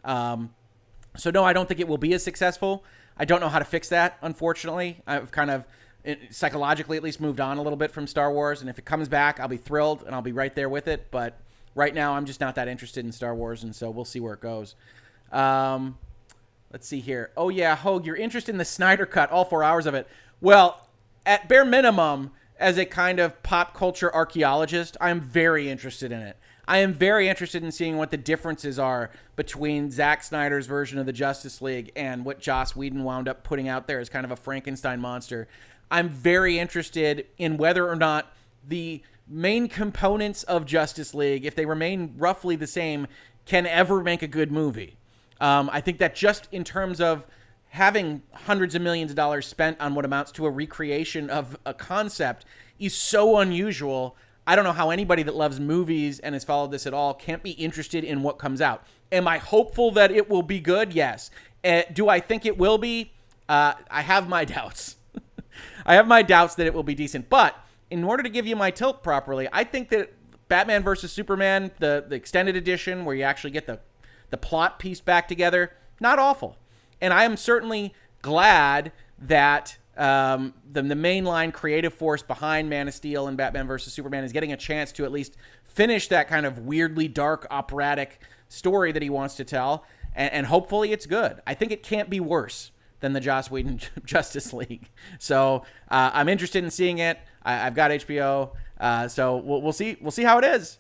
So no, I don't think it will be as successful. I don't know how to fix that, unfortunately. I've kind of, psychologically at least, moved on a little bit from Star Wars. And if it comes back, I'll be thrilled and I'll be right there with it. But right now, I'm just not that interested in Star Wars. And so we'll see where it goes. Let's see here. Oh, yeah, Hoeg, you're interested in the Snyder Cut, all 4 hours of it. Well, at bare minimum, as a kind of pop culture archaeologist, I'm very interested in it. I am very interested in seeing what the differences are between Zack Snyder's version of the Justice League and what Joss Whedon wound up putting out there as kind of a Frankenstein monster. I'm very interested in whether or not the main components of Justice League, if they remain roughly the same, can ever make a good movie. I think that just in terms of having hundreds of millions of dollars spent on what amounts to a recreation of a concept is so unusual. I don't know how anybody that loves movies and has followed this at all can't be interested in what comes out. Am I hopeful that it will be good? Yes. Do I think it will be? I have my doubts. I have my doubts that it will be decent. But in order to give you my tilt properly, I think that Batman versus Superman, the extended edition where you actually get the plot pieced back together, not awful. And I am certainly glad that the mainline creative force behind Man of Steel and Batman vs. Superman is getting a chance to at least finish that kind of weirdly dark operatic story that he wants to tell. And hopefully it's good. I think it can't be worse than the Joss Whedon Justice League. So I'm interested in seeing it. I've got HBO. So we'll see. We'll see how it is.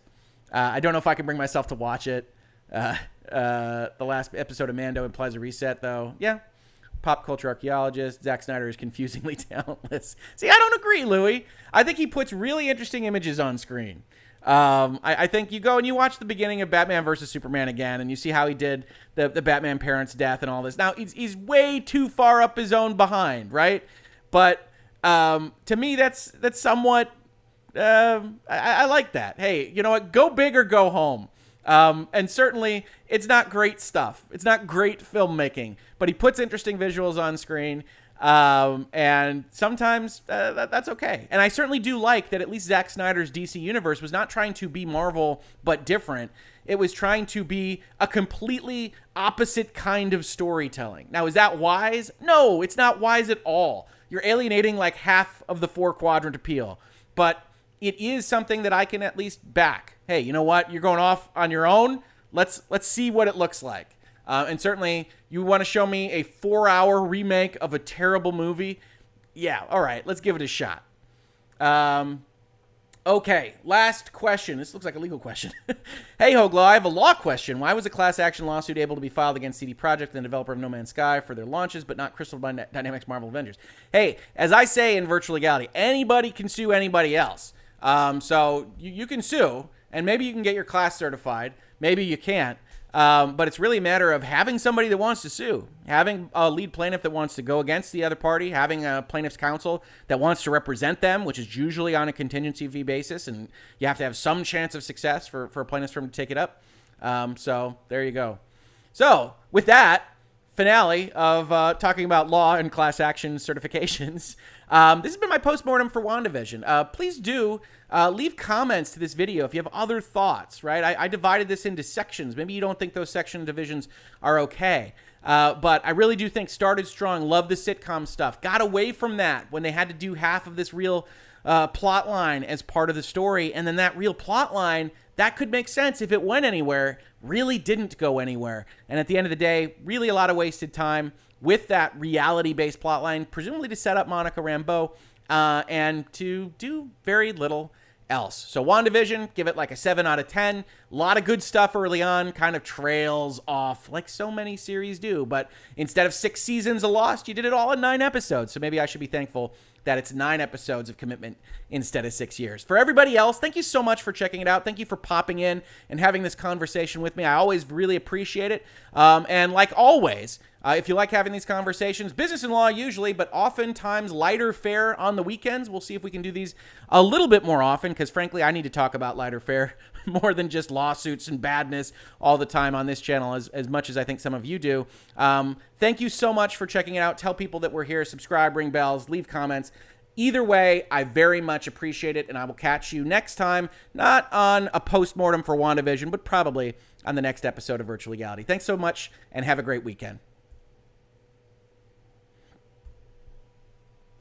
I don't know if I can bring myself to watch it. The last episode of Mando implies a reset, though. Yeah. Pop culture archaeologist. Zack Snyder is confusingly talentless. See, I don't agree, Louis. I think he puts really interesting images on screen. I think you go and you watch the beginning of Batman versus Superman again, and you see how he did the Batman parents' death and all this. Now, he's way too far up his own behind, right? But to me, that's somewhat... I like that. Hey, you know what? Go big or go home. And certainly, it's not great stuff. It's not great filmmaking, but he puts interesting visuals on screen. And sometimes that's okay. And I certainly do like that at least Zack Snyder's DC Universe was not trying to be Marvel, but different. It was trying to be a completely opposite kind of storytelling. Now, is that wise? No, it's not wise at all. You're alienating like half of the 4-quadrant appeal. But it is something that I can at least back. Hey, you know what? You're going off on your own. Let's see what it looks like. And certainly, you want to show me a 4-hour remake of a terrible movie? Yeah, all right, let's give it a shot. Okay, last question. This looks like a legal question. Hey, Hoeg, I have a law question. Why was a class action lawsuit able to be filed against CD Projekt, the developer of No Man's Sky, for their launches, but not Crystal Dynamics' Marvel Avengers? Hey, as I say in virtual legality, anybody can sue anybody else. So you can sue, and maybe you can get your class certified. Maybe you can't. But it's really a matter of having somebody that wants to sue, having a lead plaintiff that wants to go against the other party, having a plaintiff's counsel that wants to represent them, which is usually on a contingency fee basis, and you have to have some chance of success for a plaintiff's firm to take it up. So there you go. So with that finale of talking about law and class action certifications, this has been my postmortem for WandaVision. Please do leave comments to this video if you have other thoughts, right? I divided this into sections. Maybe you don't think those section divisions are okay. But I really do think started strong, love the sitcom stuff, got away from that when they had to do half of this real plot line as part of the story. And then that real plot line, that could make sense if it went anywhere, really didn't go anywhere. And at the end of the day, really a lot of wasted time with that reality-based plot line, presumably to set up Monica Rambeau, and to do very little else. So WandaVision, give it like a 7 out of 10. A lot of good stuff early on, kind of trails off like so many series do. But instead of 6 seasons of Lost, you did it all in 9 episodes. So maybe I should be thankful that it's 9 episodes of commitment instead of 6 years. For everybody else, thank you so much for checking it out. Thank you for popping in and having this conversation with me. I always really appreciate it. And like always, if you like having these conversations, business and law usually, but oftentimes lighter fare on the weekends. We'll see if we can do these a little bit more often, because frankly, I need to talk about lighter fare more than just lawsuits and badness all the time on this channel, as much as I think some of you do. Thank you so much for checking it out. Tell people that we're here. Subscribe, ring bells, leave comments. Either way, I very much appreciate it, and I will catch you next time, not on a postmortem for WandaVision, but probably on the next episode of Virtual Legality. Thanks so much, and have a great weekend.